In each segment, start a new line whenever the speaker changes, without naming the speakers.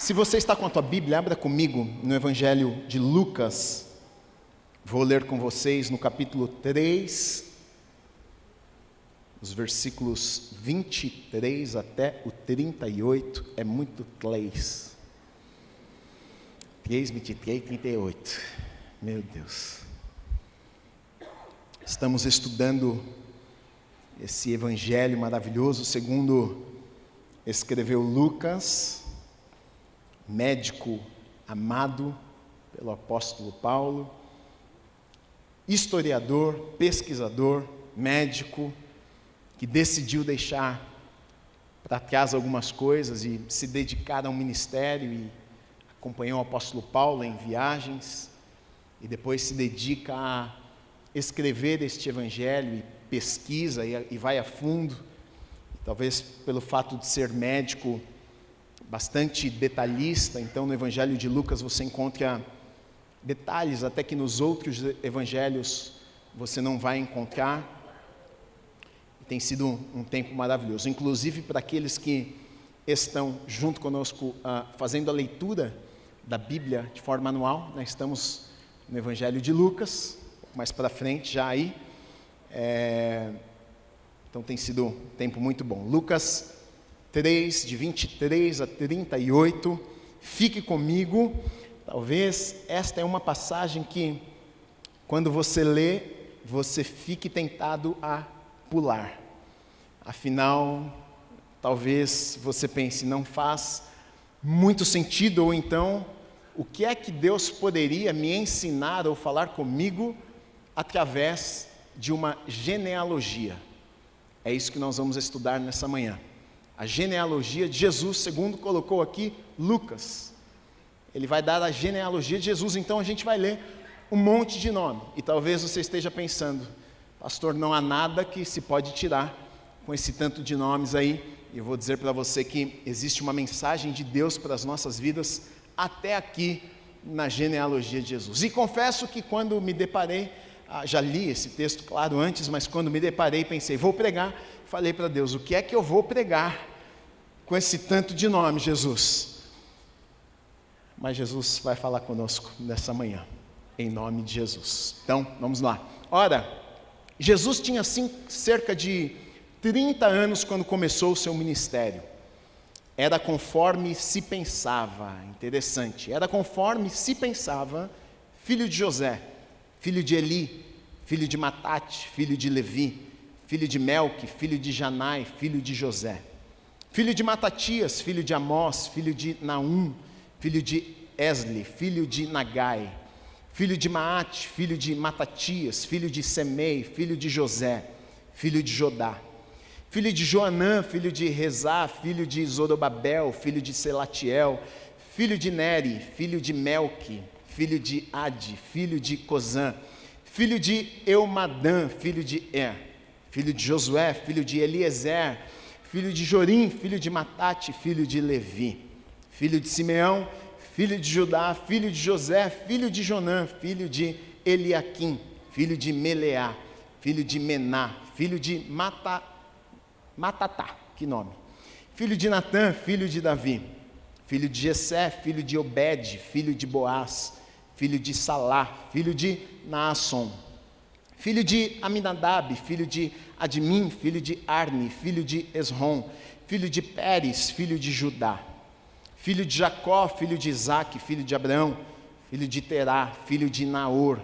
Se você está com a tua Bíblia, abra comigo no Evangelho de Lucas. Vou ler com vocês no capítulo 3, os versículos 23 até o 38. É muito 3, 23, 38. Meu Deus. Estamos estudando esse Evangelho maravilhoso, segundo escreveu Lucas, médico amado pelo apóstolo Paulo, historiador, pesquisador, médico, que decidiu deixar para trás algumas coisas e se dedicar a um ministério, e acompanhou o apóstolo Paulo em viagens, e depois se dedica a escrever este evangelho, e pesquisa e vai a fundo. Talvez pelo fato de ser médico, bastante detalhista, então no Evangelho de Lucas você encontra detalhes até que nos outros evangelhos você não vai encontrar. Tem sido um tempo maravilhoso, inclusive para aqueles que estão junto conosco fazendo a leitura da Bíblia de forma anual. Nós estamos no Evangelho de Lucas, um pouco mais para frente já aí, então tem sido um tempo muito bom. Lucas 3, de 23 a 38, fique comigo. Talvez esta é uma passagem que, quando você lê, você fique tentado a pular. Afinal, talvez você pense, não faz muito sentido, ou então, o que é que Deus poderia me ensinar ou falar comigo através de uma genealogia? É isso que nós vamos estudar nessa manhã. A genealogia de Jesus, segundo colocou aqui Lucas. Ele vai dar a genealogia de Jesus, então a gente vai ler um monte de nome. E talvez você esteja pensando, pastor, não há nada que se pode tirar com esse tanto de nomes aí. E eu vou dizer para você que existe uma mensagem de Deus para as nossas vidas até aqui na genealogia de Jesus. E confesso que quando me deparei, já li esse texto, claro, antes, mas quando me deparei, pensei, vou pregar. Falei para Deus, o que é que eu vou pregar com esse tanto de nome, Jesus? Mas Jesus vai falar conosco nessa manhã, em nome de Jesus. Então, vamos lá. Ora, Jesus tinha cerca de 30 anos quando começou o seu ministério. Era conforme se pensava, interessante, era conforme se pensava, filho de José, filho de Eli, filho de Matate, filho de Levi, filho de Melque, filho de Janai, filho de José, filho de Matatias, filho de Amós, filho de Naum, filho de Esli, filho de Nagai, filho de Maate, filho de Matatias, filho de Semei, filho de José, filho de Jodá, filho de Joanã, filho de Rezá, filho de Zorobabel, filho de Selatiel, filho de Neri, filho de Melque, filho de Ade, filho de Cozã, filho de Eumadã, filho de filho de Josué, filho de Eliezer, filho de Jorim, filho de Matate, filho de Levi, filho de Simeão, filho de Judá, filho de José, filho de Jonã, filho de Eliaquim, filho de Meleá, filho de Mená, filho de Matatá, que nome, filho de Natã, filho de Davi, filho de Jessé, filho de Obed, filho de Boaz, filho de Salá, filho de Naasson, filho de Aminadab, filho de Admim, filho de Arni, filho de Esrom, filho de Pérez, filho de Judá, filho de Jacó, filho de Isaque, filho de Abraão, filho de Terá, filho de Naor,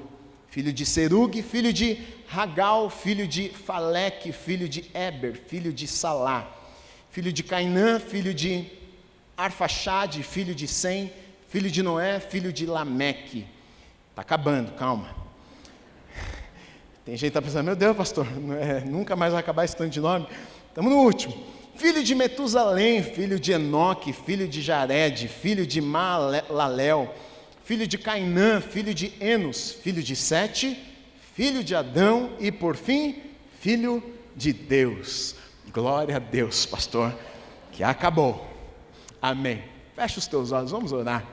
filho de Serug, filho de Ragal, filho de Faleque, filho de Eber, filho de Salá, filho de Cainã, filho de Arfaxade, filho de Sem, filho de Noé, filho de Lameque. Está acabando, calma. Tem gente que está pensando, meu Deus, pastor, nunca mais vai acabar esse tanto de nome. Estamos no último. Filho de Metusalém, filho de Enoque, filho de Jared, filho de Maalalel, filho de Cainã, filho de Enos, filho de Sete, filho de Adão e, por fim, filho de Deus. Glória a Deus, pastor, que acabou. Amém. Fecha os teus olhos, vamos orar.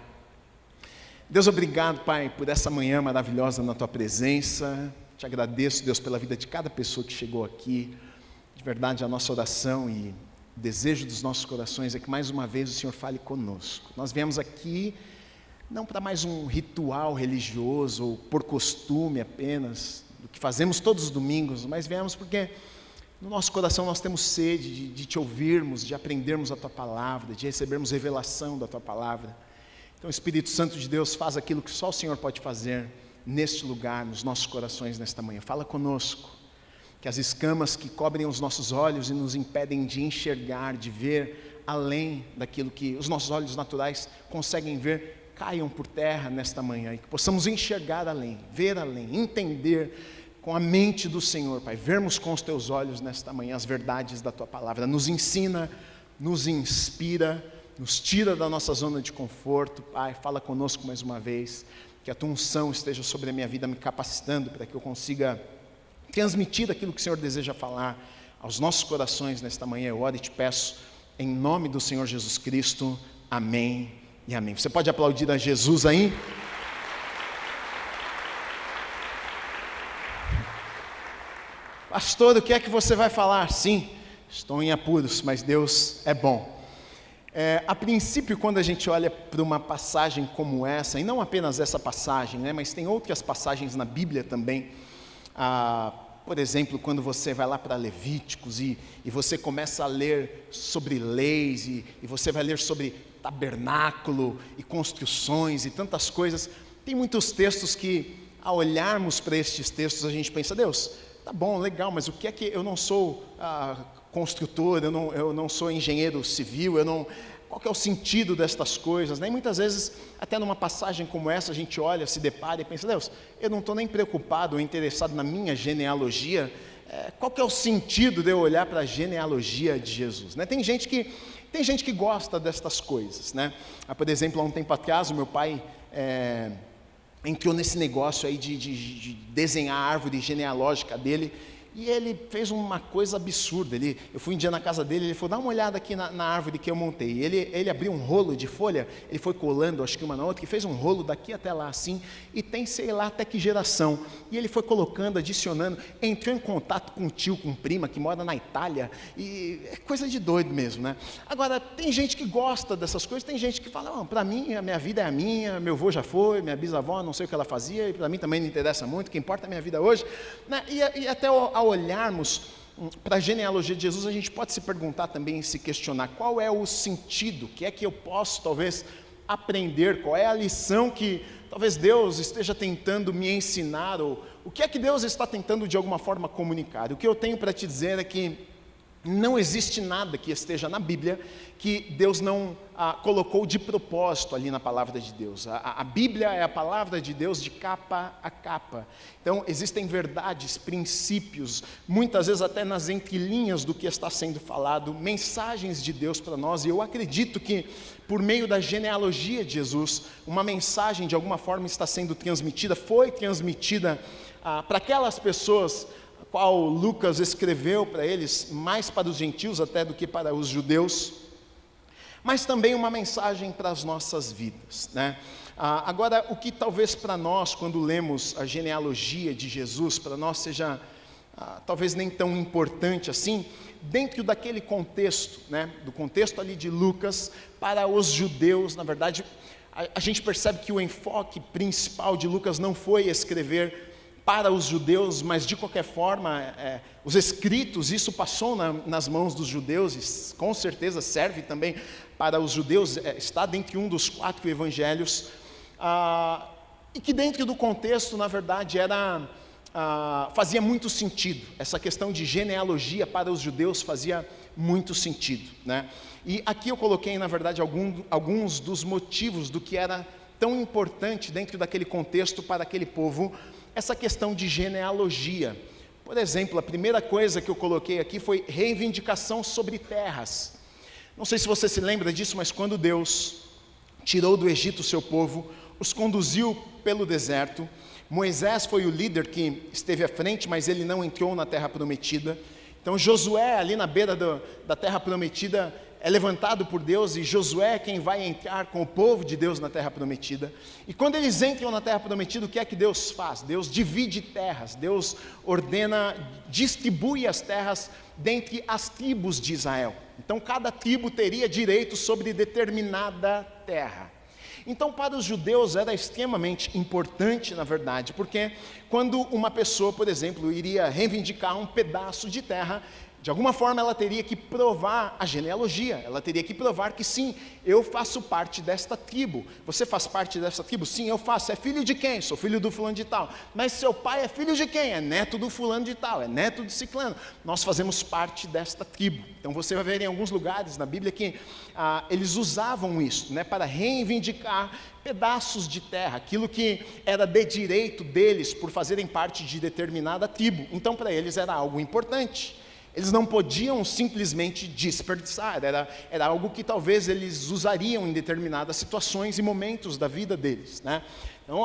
Deus, obrigado, Pai, por essa manhã maravilhosa na Tua presença. Te agradeço, Deus, pela vida de cada pessoa que chegou aqui. De verdade, a nossa oração e O desejo dos nossos corações é que mais uma vez o Senhor fale conosco. Nós viemos aqui não para mais um ritual religioso ou por costume apenas, do que fazemos todos os domingos, mas viemos porque no nosso coração nós temos sede de Te ouvirmos, de aprendermos a Tua palavra, de recebermos revelação da Tua palavra. Então o Espírito Santo de Deus faz aquilo que só o Senhor pode fazer neste lugar, nos nossos corações nesta manhã. Fala conosco, que as escamas que cobrem os nossos olhos e nos impedem de enxergar, de ver além daquilo que os nossos olhos naturais conseguem ver, caiam por terra nesta manhã, e que possamos enxergar além, ver além, entender com a mente do Senhor, Pai, vermos com os Teus olhos nesta manhã as verdades da Tua palavra. Nos ensina, nos inspira, nos tira da nossa zona de conforto. Pai, fala conosco mais uma vez, que a Tua unção esteja sobre a minha vida, me capacitando para que eu consiga transmitir aquilo que o Senhor deseja falar aos nossos corações nesta manhã. Eu oro e Te peço, em nome do Senhor Jesus Cristo, amém e amém. Você pode aplaudir a Jesus aí? Pastor, o que é que você vai falar? Sim, estou em apuros, mas Deus é bom. A princípio, quando a gente olha para uma passagem como essa, e não apenas essa passagem, né, mas tem outras passagens na Bíblia também, por exemplo, quando você vai lá para Levíticos e você começa a ler sobre leis, e você vai ler sobre tabernáculo e construções e tantas coisas, tem muitos textos que, ao olharmos para estes textos, a gente pensa, Deus, tá bom, legal, mas o que é que eu não sou construtor, eu não sou engenheiro civil, qual que é o sentido destas coisas, né? E muitas vezes, até numa passagem como essa, a gente olha, se depara e pensa, Deus, eu não estou nem preocupado ou interessado na minha genealogia, qual que é o sentido de eu olhar para a genealogia de Jesus, né? Tem gente que gosta destas coisas, né? Por exemplo, há um tempo atrás, o meu pai entrou nesse negócio aí de desenhar a árvore genealógica dele, e ele fez uma coisa absurda. Eu fui um dia na casa dele, ele falou, dá uma olhada aqui na árvore que eu montei. Ele abriu um rolo de folha, ele foi colando, acho que uma na outra, e fez um rolo daqui até lá assim, e tem sei lá até que geração. E ele foi colocando, adicionando, entrou em contato com um tio, com prima, que mora na Itália, e é coisa de doido mesmo, né? Agora, tem gente que gosta dessas coisas, tem gente que fala, para mim, a minha vida é a minha, meu avô já foi, minha bisavó, não sei o que ela fazia, e para mim também não interessa muito, o que importa é a minha vida hoje, né? E até ao olharmos para a genealogia de Jesus, a gente pode se perguntar também, se questionar, qual é o sentido, o que é que eu posso talvez aprender, qual é a lição que talvez Deus esteja tentando me ensinar, ou o que é que Deus está tentando de alguma forma comunicar. O que eu tenho para te dizer é que não existe nada que esteja na Bíblia que Deus não colocou de propósito ali na palavra de Deus. A Bíblia é a palavra de Deus de capa a capa. Então existem verdades, princípios, muitas vezes até nas entrelinhas do que está sendo falado, mensagens de Deus para nós, e eu acredito que por meio da genealogia de Jesus, uma mensagem de alguma forma está sendo transmitida, foi transmitida para aquelas pessoas qual Lucas escreveu para eles, mais para os gentios até do que para os judeus, mas também uma mensagem para as nossas vidas, né? Agora, o que talvez para nós, quando lemos a genealogia de Jesus, para nós seja talvez nem tão importante assim, dentro daquele contexto, né? Do contexto ali de Lucas, para os judeus, na verdade, a gente percebe que o enfoque principal de Lucas não foi escrever para os judeus, mas de qualquer forma, os escritos, isso passou nas mãos dos judeus, e com certeza serve também para os judeus, está dentro de um dos 4 evangelhos, e que dentro do contexto, na verdade, fazia muito sentido, essa questão de genealogia para os judeus fazia muito sentido, né? E aqui eu coloquei, na verdade, alguns dos motivos do que era tão importante dentro daquele contexto para aquele povo, essa questão de genealogia. Por exemplo, a primeira coisa que eu coloquei aqui foi reivindicação sobre terras. Não sei se você se lembra disso, mas quando Deus tirou do Egito o seu povo, os conduziu pelo deserto, Moisés foi o líder que esteve à frente, mas ele não entrou na terra prometida. Então Josué, ali na beira da terra prometida, é levantado por Deus, e Josué é quem vai entrar com o povo de Deus na terra prometida. E quando eles entram na terra prometida, o que é que Deus faz? Deus divide terras, Deus ordena, distribui as terras dentre as tribos de Israel, Então cada tribo teria direito sobre determinada terra. Então para os judeus era extremamente importante, na verdade, porque quando uma pessoa, por exemplo, iria reivindicar um pedaço de terra, de alguma forma ela teria que provar a genealogia, ela teria que provar que sim, eu faço parte desta tribo. Você faz parte dessa tribo? Sim, eu faço. É filho de quem? Sou filho do fulano de tal. Mas seu pai é filho de quem? É neto do fulano de tal, é neto de ciclano. Nós fazemos parte desta tribo. Então você vai ver em alguns lugares na Bíblia que eles usavam isso, né, para reivindicar pedaços de terra, aquilo que era de direito deles por fazerem parte de determinada tribo. Então para eles era algo importante. Eles não podiam simplesmente desperdiçar, era algo que talvez eles usariam em determinadas situações e momentos da vida deles, né? Então,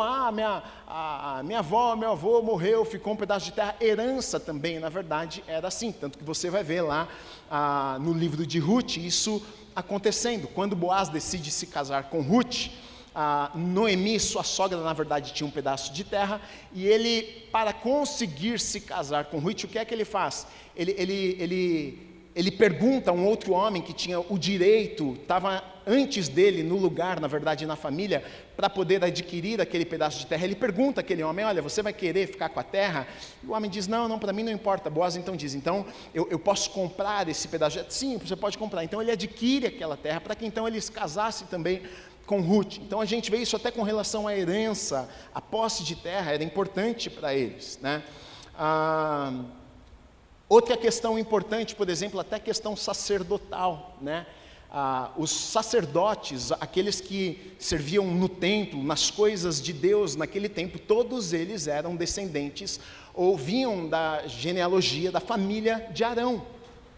minha avó, meu avô morreu, ficou um pedaço de terra. Herança também, na verdade, era assim, tanto que você vai ver lá no livro de Ruth, isso acontecendo. Quando Boaz decide se casar com Ruth, Noemi, sua sogra, na verdade, tinha um pedaço de terra, e ele, para conseguir se casar com Ruth, o que é que ele faz? Ele pergunta a um outro homem que tinha o direito, estava antes dele no lugar, na verdade, na família, para poder adquirir aquele pedaço de terra. Ele pergunta àquele homem: olha, você vai querer ficar com a terra? E o homem diz: não, para mim não importa. Boaz então diz: então eu posso comprar esse pedaço de terra? Sim, você pode comprar. Então ele adquire aquela terra para que então ele se casasse também com Ruth. Então a gente vê isso até com relação à herança, a posse de terra era importante para eles, né? Outra questão importante, por exemplo, até a questão sacerdotal, né? Os sacerdotes, aqueles que serviam no templo, nas coisas de Deus naquele tempo, todos eles eram descendentes ou vinham da genealogia da família de Arão.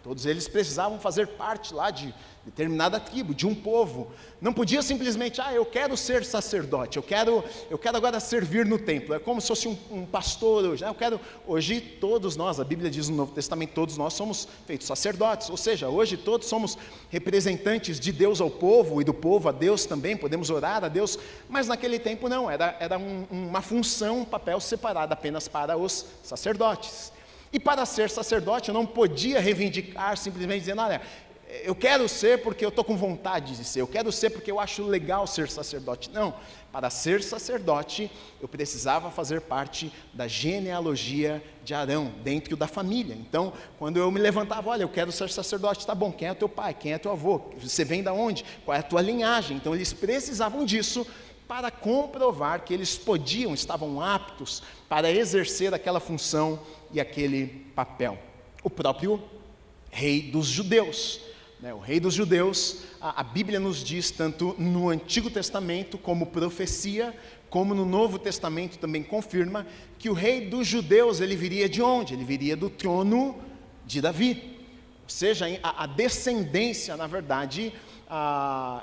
Todos eles precisavam fazer parte lá de determinada tribo, de um povo. Não podia simplesmente: eu quero ser sacerdote, eu quero agora servir no templo. É como se fosse um pastor hoje. Hoje todos nós, a Bíblia diz no Novo Testamento, todos nós somos feitos sacerdotes. Ou seja, hoje todos somos representantes de Deus ao povo e do povo a Deus também, podemos orar a Deus. Mas naquele tempo não, era uma função, um papel separado apenas para os sacerdotes. E para ser sacerdote eu não podia reivindicar simplesmente dizendo: olha, eu quero ser porque eu estou com vontade de ser, eu quero ser porque eu acho legal ser sacerdote. Não, para ser sacerdote eu precisava fazer parte da genealogia de Arão, dentro da família. Então, quando eu me levantava: olha, eu quero ser sacerdote, tá bom, quem é teu pai, quem é teu avô, você vem da onde, qual é a tua linhagem? Então eles precisavam disso para comprovar que eles estavam aptos para exercer aquela função e aquele papel. O próprio rei dos judeus, né? O rei dos judeus, a Bíblia nos diz, tanto no Antigo Testamento como profecia, como no Novo Testamento também confirma, que o rei dos judeus, ele viria de onde? Ele viria do trono de Davi. Ou seja, a descendência, na verdade,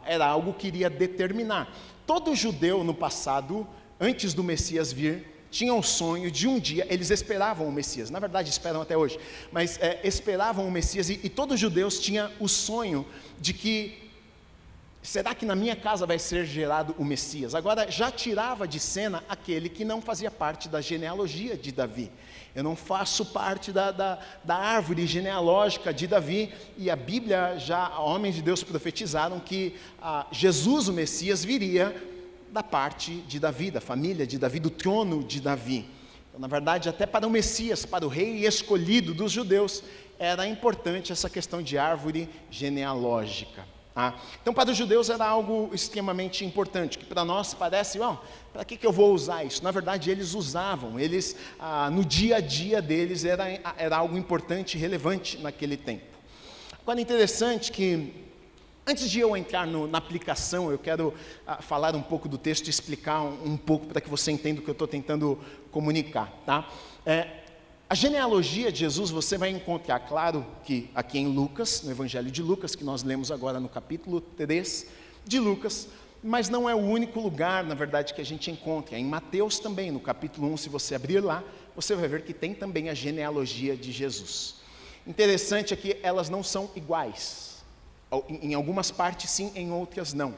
era algo que iria determinar. Todo judeu no passado, antes do Messias vir, tinha o sonho de um dia, eles esperavam o Messias, na verdade esperam até hoje, mas esperavam o Messias, e todos os judeus tinham o sonho de que: será que na minha casa vai ser gerado o Messias? Agora já tirava de cena aquele que não fazia parte da genealogia de Davi. Eu não faço parte da árvore genealógica de Davi, e a Bíblia, já homens de Deus profetizaram que Jesus, o Messias, viria da parte de Davi, da família de Davi, do trono de Davi. Então, na verdade, até para o Messias, para o rei escolhido dos judeus, era importante essa questão de árvore genealógica. Então para os judeus era algo extremamente importante, que para nós parece: para que eu vou usar isso? Na verdade eles usavam, no dia a dia deles era algo importante e relevante naquele tempo. Agora é interessante que, antes de eu entrar na aplicação, eu quero falar um pouco do texto e explicar um pouco para que você entenda o que eu estou tentando comunicar, tá? A genealogia de Jesus você vai encontrar, claro, que aqui em Lucas, no Evangelho de Lucas, que nós lemos agora no capítulo 3 de Lucas, mas não é o único lugar, na verdade, que a gente encontra. Em Mateus também, no capítulo 1, se você abrir lá, você vai ver que tem também a genealogia de Jesus. Interessante é que elas não são iguais. Em algumas partes sim, em outras não.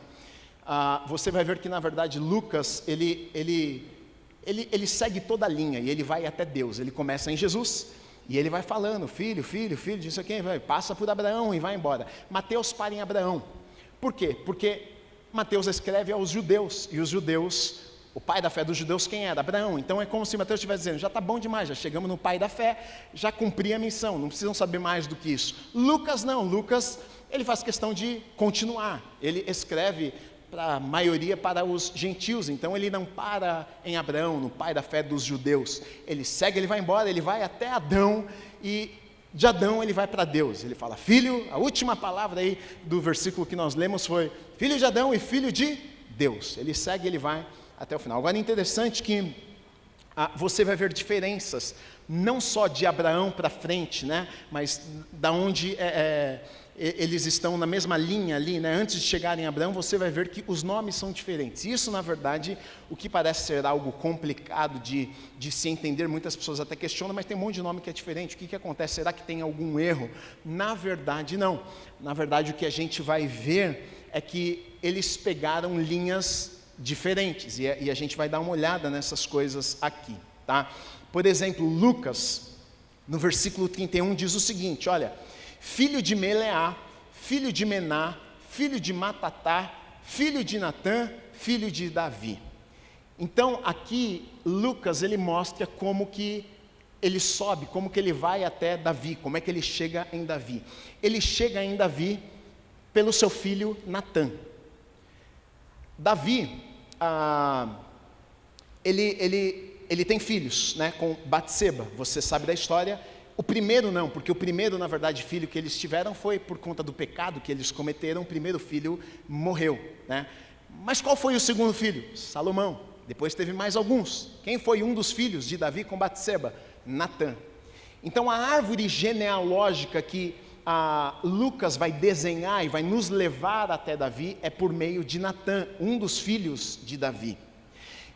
Você vai ver que, na verdade, Lucas, ele segue toda a linha e ele vai até Deus. Ele começa em Jesus E ele vai falando, filho, disso aqui, passa por Abraão e vai embora. Mateus para em Abraão. Por quê? Porque Mateus escreve aos judeus, e os judeus, o pai da fé dos judeus, quem era? Abraão. Então é como se Mateus estivesse dizendo, já está bom demais, já chegamos no pai da fé, já cumpri a missão, não precisam saber mais do que isso. Lucas não, Lucas, ele faz questão de continuar, ele escreve para a maioria, para os gentios, então ele não para em Abraão, no pai da fé dos judeus, ele segue, ele vai embora, ele vai até Adão, e de Adão ele vai para Deus, ele fala, filho, a última palavra aí do versículo que nós lemos foi, filho de Adão e filho de Deus, ele segue, ele vai até o final. Agora é interessante que você vai ver diferenças, não só de Abraão para frente, né, mas da onde eles estão na mesma linha ali, né, antes de chegarem a Abraão, você vai ver que os nomes são diferentes. Isso, na verdade, o que parece ser algo complicado de se entender, muitas pessoas até questionam, mas tem um monte de nome que é diferente, o que acontece? Será que tem algum erro? Na verdade, não. Na verdade, o que a gente vai ver é que eles pegaram linhas diferentes, e a gente vai dar uma olhada nessas coisas aqui, tá? Por exemplo, Lucas, no versículo 31, diz o seguinte, olha, filho de Meleá, filho de Mená, filho de Matatá, filho de Natã, filho de Davi. Então, aqui, Lucas, ele mostra como que ele sobe, como que ele vai até Davi, como é que ele chega em Davi. Ele chega em Davi pelo seu filho Natã. Davi, ele tem filhos, né, com Batseba, você sabe da história. O primeiro não, porque o primeiro, na verdade, filho que eles tiveram foi por conta do pecado que eles cometeram, o primeiro filho morreu, né? Mas qual foi o segundo filho? Salomão. Depois teve mais alguns. Quem foi um dos filhos de Davi com Batseba? Natã. Então a árvore genealógica que Lucas vai desenhar e vai nos levar até Davi é por meio de Natã, um dos filhos de Davi.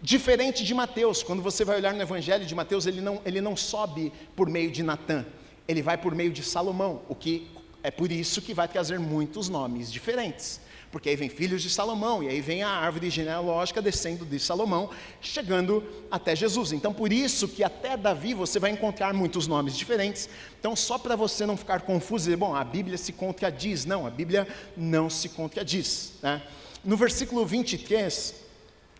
Diferente de Mateus, quando você vai olhar no Evangelho de Mateus, ele não sobe por meio de Natã, ele vai por meio de Salomão, o que é por isso que vai trazer muitos nomes diferentes, porque aí vem filhos de Salomão, e aí vem a árvore genealógica descendo de Salomão, chegando até Jesus. Então por isso que até Davi você vai encontrar muitos nomes diferentes. Então só para você não ficar confuso, dizer, bom, a Bíblia se contradiz. Não, a Bíblia não se contradiz, né? No versículo 23,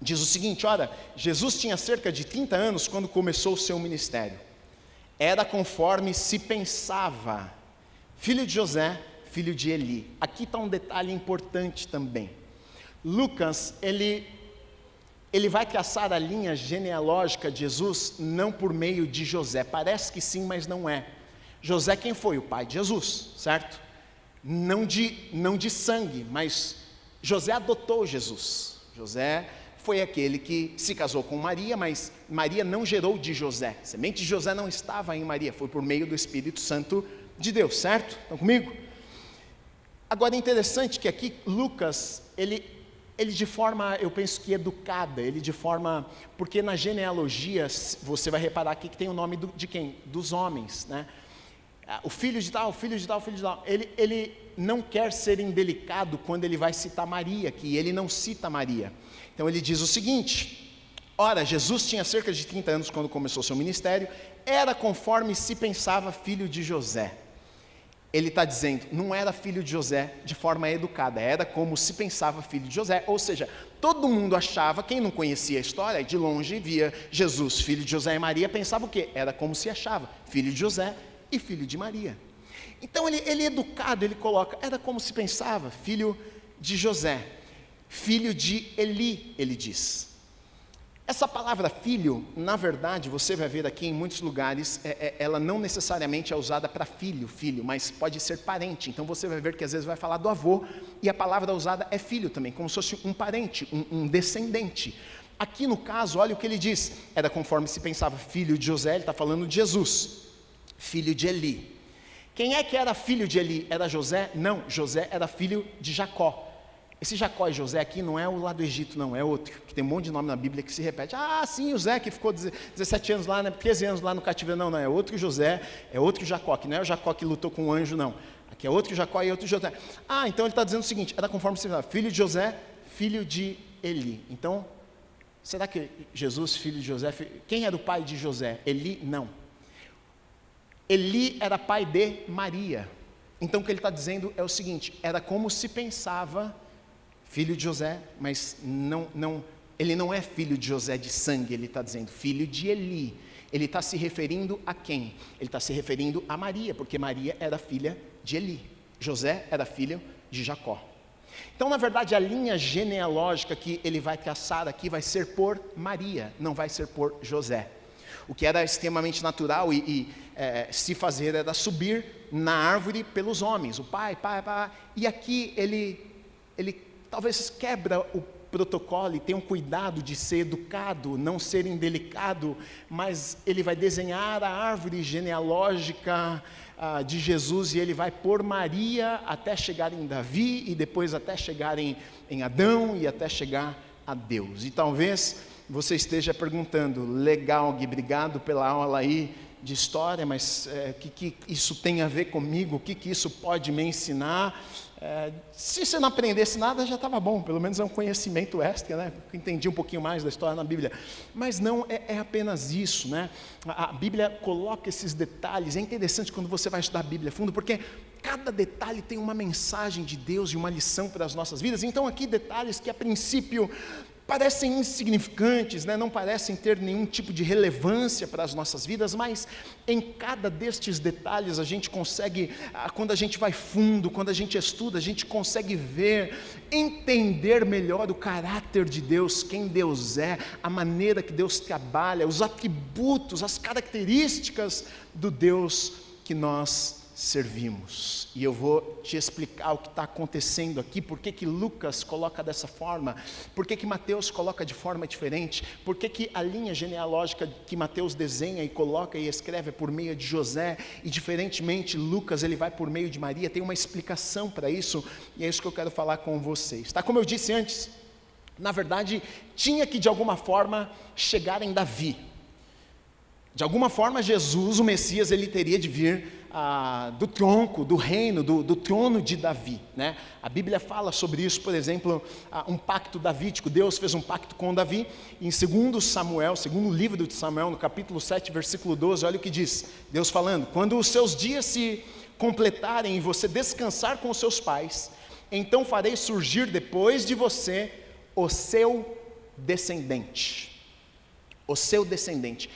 diz o seguinte, olha, Jesus tinha cerca de 30 anos quando começou o seu ministério. Era conforme se pensava, filho de José, filho de Eli. Aqui está um detalhe importante também. Lucas, ele vai traçar a linha genealógica de Jesus não por meio de José. Parece que sim, mas não é. José quem foi? O pai de Jesus, certo? Não de sangue, mas José adotou Jesus. José foi aquele que se casou com Maria, mas Maria não gerou de José. A semente de José não estava em Maria, foi por meio do Espírito Santo de Deus, certo? Estão comigo? Agora é interessante que aqui Lucas, ele de forma, eu penso que educada, ele de forma, porque na genealogia, você vai reparar aqui que tem o nome de quem? Dos homens, né? O filho de tal, o filho de tal, o filho de tal. Ele não quer ser indelicado quando ele vai citar Maria aqui, ele não cita Maria. Então ele diz o seguinte, ora, Jesus tinha cerca de 30 anos quando começou seu ministério, era conforme se pensava filho de José. Ele está dizendo, não era filho de José de forma educada, era como se pensava filho de José, ou seja, todo mundo achava, quem não conhecia a história, de longe via Jesus, filho de José e Maria, pensava o quê? Era como se achava, filho de José e filho de Maria. Então ele educado, ele coloca, era como se pensava, filho de José, filho de Eli, ele diz. Essa palavra filho, na verdade, você vai ver aqui em muitos lugares, ela não necessariamente é usada para filho, mas pode ser parente. Então você vai ver que às vezes vai falar do avô, e a palavra usada é filho também, como se fosse um parente, um descendente. Aqui no caso, olha o que ele diz, era conforme se pensava filho de José, ele está falando de Jesus, filho de Eli. Quem é que era filho de Eli? Era José? Não, José era filho de Jacó. Esse Jacó e José aqui não é o lá do Egito, não, é outro, que tem um monte de nome na Bíblia que se repete. Ah, sim, o Zé que ficou 17 anos lá, 13 anos lá no cativeiro. Não, é outro José, é outro Jacó, que não é o Jacó que lutou com o anjo, não. Aqui é outro Jacó e outro José. Ah, então ele está dizendo o seguinte, era conforme se fala, filho de José, filho de Eli. Então, será que Jesus, filho de José, quem era o pai de José? Eli? Não. Eli era pai de Maria. Então o que ele está dizendo é o seguinte: era como se pensava, filho de José, mas ele não é filho de José de sangue, ele está dizendo filho de Eli. Ele está se referindo a quem? Ele está se referindo a Maria, porque Maria era filha de Eli. José era filho de Jacó. Então, na verdade, a linha genealógica que ele vai traçar aqui vai ser por Maria, não vai ser por José. O que era extremamente natural se fazer era subir na árvore pelos homens, o pai. E aqui ele talvez quebra o protocolo e tem um cuidado de ser educado, não ser indelicado, mas ele vai desenhar a árvore genealógica de Jesus, e ele vai por Maria até chegar em Davi, e depois até chegar em Adão, e até chegar a Deus. E talvez você esteja perguntando: legal, Gui, obrigado pela aula aí de história, mas o que isso tem a ver comigo? O que isso pode me ensinar? Se você não aprendesse nada, já estava bom, pelo menos é um conhecimento extra, né? Eu entendi um pouquinho mais da história na Bíblia, mas não é apenas isso, né? A Bíblia coloca esses detalhes. É interessante quando você vai estudar a Bíblia a fundo, porque cada detalhe tem uma mensagem de Deus e uma lição para as nossas vidas. Então aqui detalhes que a princípio parecem insignificantes, né? Não parecem ter nenhum tipo de relevância para as nossas vidas, mas em cada destes detalhes a gente consegue, quando a gente vai fundo, quando a gente estuda, a gente consegue ver, entender melhor o caráter de Deus, quem Deus é, a maneira que Deus trabalha, os atributos, as características do Deus que nós servimos. E eu vou te explicar o que está acontecendo aqui, por que Lucas coloca dessa forma, por que Mateus coloca de forma diferente, por que a linha genealógica que Mateus desenha e coloca e escreve é por meio de José, e diferentemente Lucas ele vai por meio de Maria. Tem uma explicação para isso, e é isso que eu quero falar com vocês, tá? Como eu disse antes, na verdade tinha que de alguma forma chegar em Davi. De alguma forma Jesus, o Messias, ele teria de vir do tronco, do reino, do trono de Davi, né? A Bíblia fala sobre isso, por exemplo, um pacto davídico. Deus fez um pacto com Davi, em 2 Samuel, segundo livro de Samuel, no capítulo 7, versículo 12, olha o que diz, Deus falando: quando os seus dias se completarem e você descansar com os seus pais, então farei surgir depois de você o seu descendente. O seu descendente.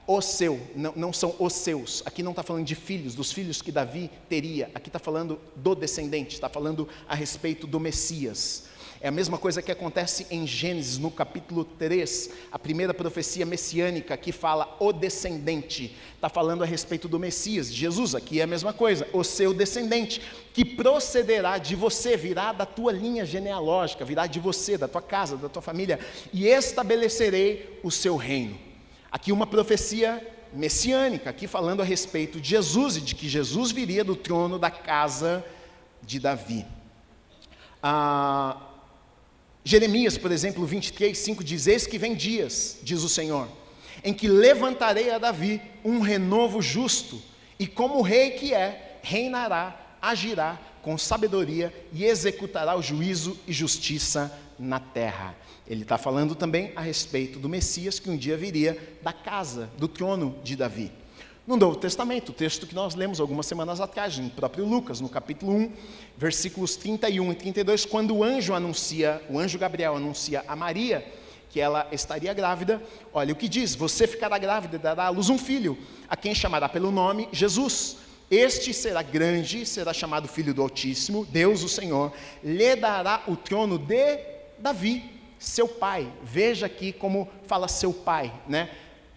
O seu, não são os seus. Aqui não está falando de filhos, dos filhos que Davi teria. Aqui está falando do descendente, está falando a respeito do Messias. É a mesma coisa que acontece em Gênesis, no capítulo 3, a primeira profecia messiânica que fala o descendente, está falando a respeito do Messias, de Jesus. Aqui é a mesma coisa, o seu descendente, que procederá de você, virá da tua linha genealógica, virá de você, da tua casa, da tua família, e estabelecerei o seu reino. Aqui uma profecia messiânica, aqui falando a respeito de Jesus e de que Jesus viria do trono da casa de Davi. Jeremias, por exemplo, 23, 5 diz: eis que vem dias, diz o Senhor, em que levantarei a Davi um renovo justo, e como rei que é, reinará, agirá com sabedoria e executará o juízo e justiça na terra. Ele está falando também a respeito do Messias que um dia viria da casa, do trono de Davi. No Novo Testamento, o texto que nós lemos algumas semanas atrás, no próprio Lucas, no capítulo 1, versículos 31 e 32, quando o anjo Gabriel anuncia a Maria que ela estaria grávida, olha o que diz: você ficará grávida e dará à luz um filho, a quem chamará pelo nome Jesus. Este será grande, será chamado Filho do Altíssimo, Deus o Senhor, lhe dará o trono de Davi, seu pai. Veja aqui como fala seu pai, né?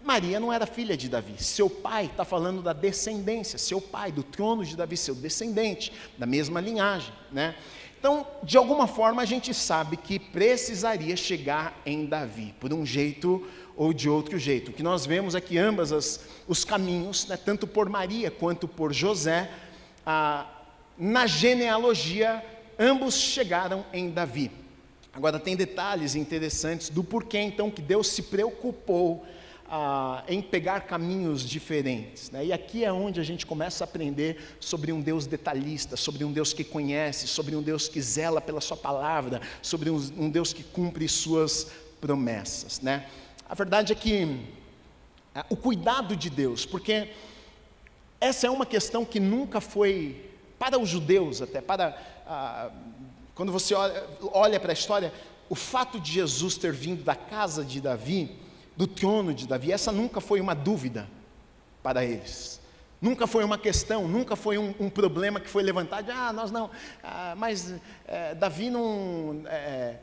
Maria não era filha de Davi, seu pai está falando da descendência, seu pai, do trono de Davi, seu descendente, da mesma linhagem, né? Então, de alguma forma a gente sabe que precisaria chegar em Davi, por um jeito ou de outro jeito. O que nós vemos é que ambas os caminhos, né, tanto por Maria quanto por José, na genealogia, ambos chegaram em Davi. Agora tem detalhes interessantes do porquê então que Deus se preocupou em pegar caminhos diferentes, né? E aqui é onde a gente começa a aprender sobre um Deus detalhista, sobre um Deus que conhece, sobre um Deus que zela pela sua palavra, sobre um Deus que cumpre suas promessas, né? A verdade é que o cuidado de Deus, porque essa é uma questão que nunca foi, para os judeus até, quando você olha para a história, o fato de Jesus ter vindo da casa de Davi, do trono de Davi, essa nunca foi uma dúvida para eles. Nunca foi uma questão, nunca foi um problema que foi levantado, nós não, Davi não,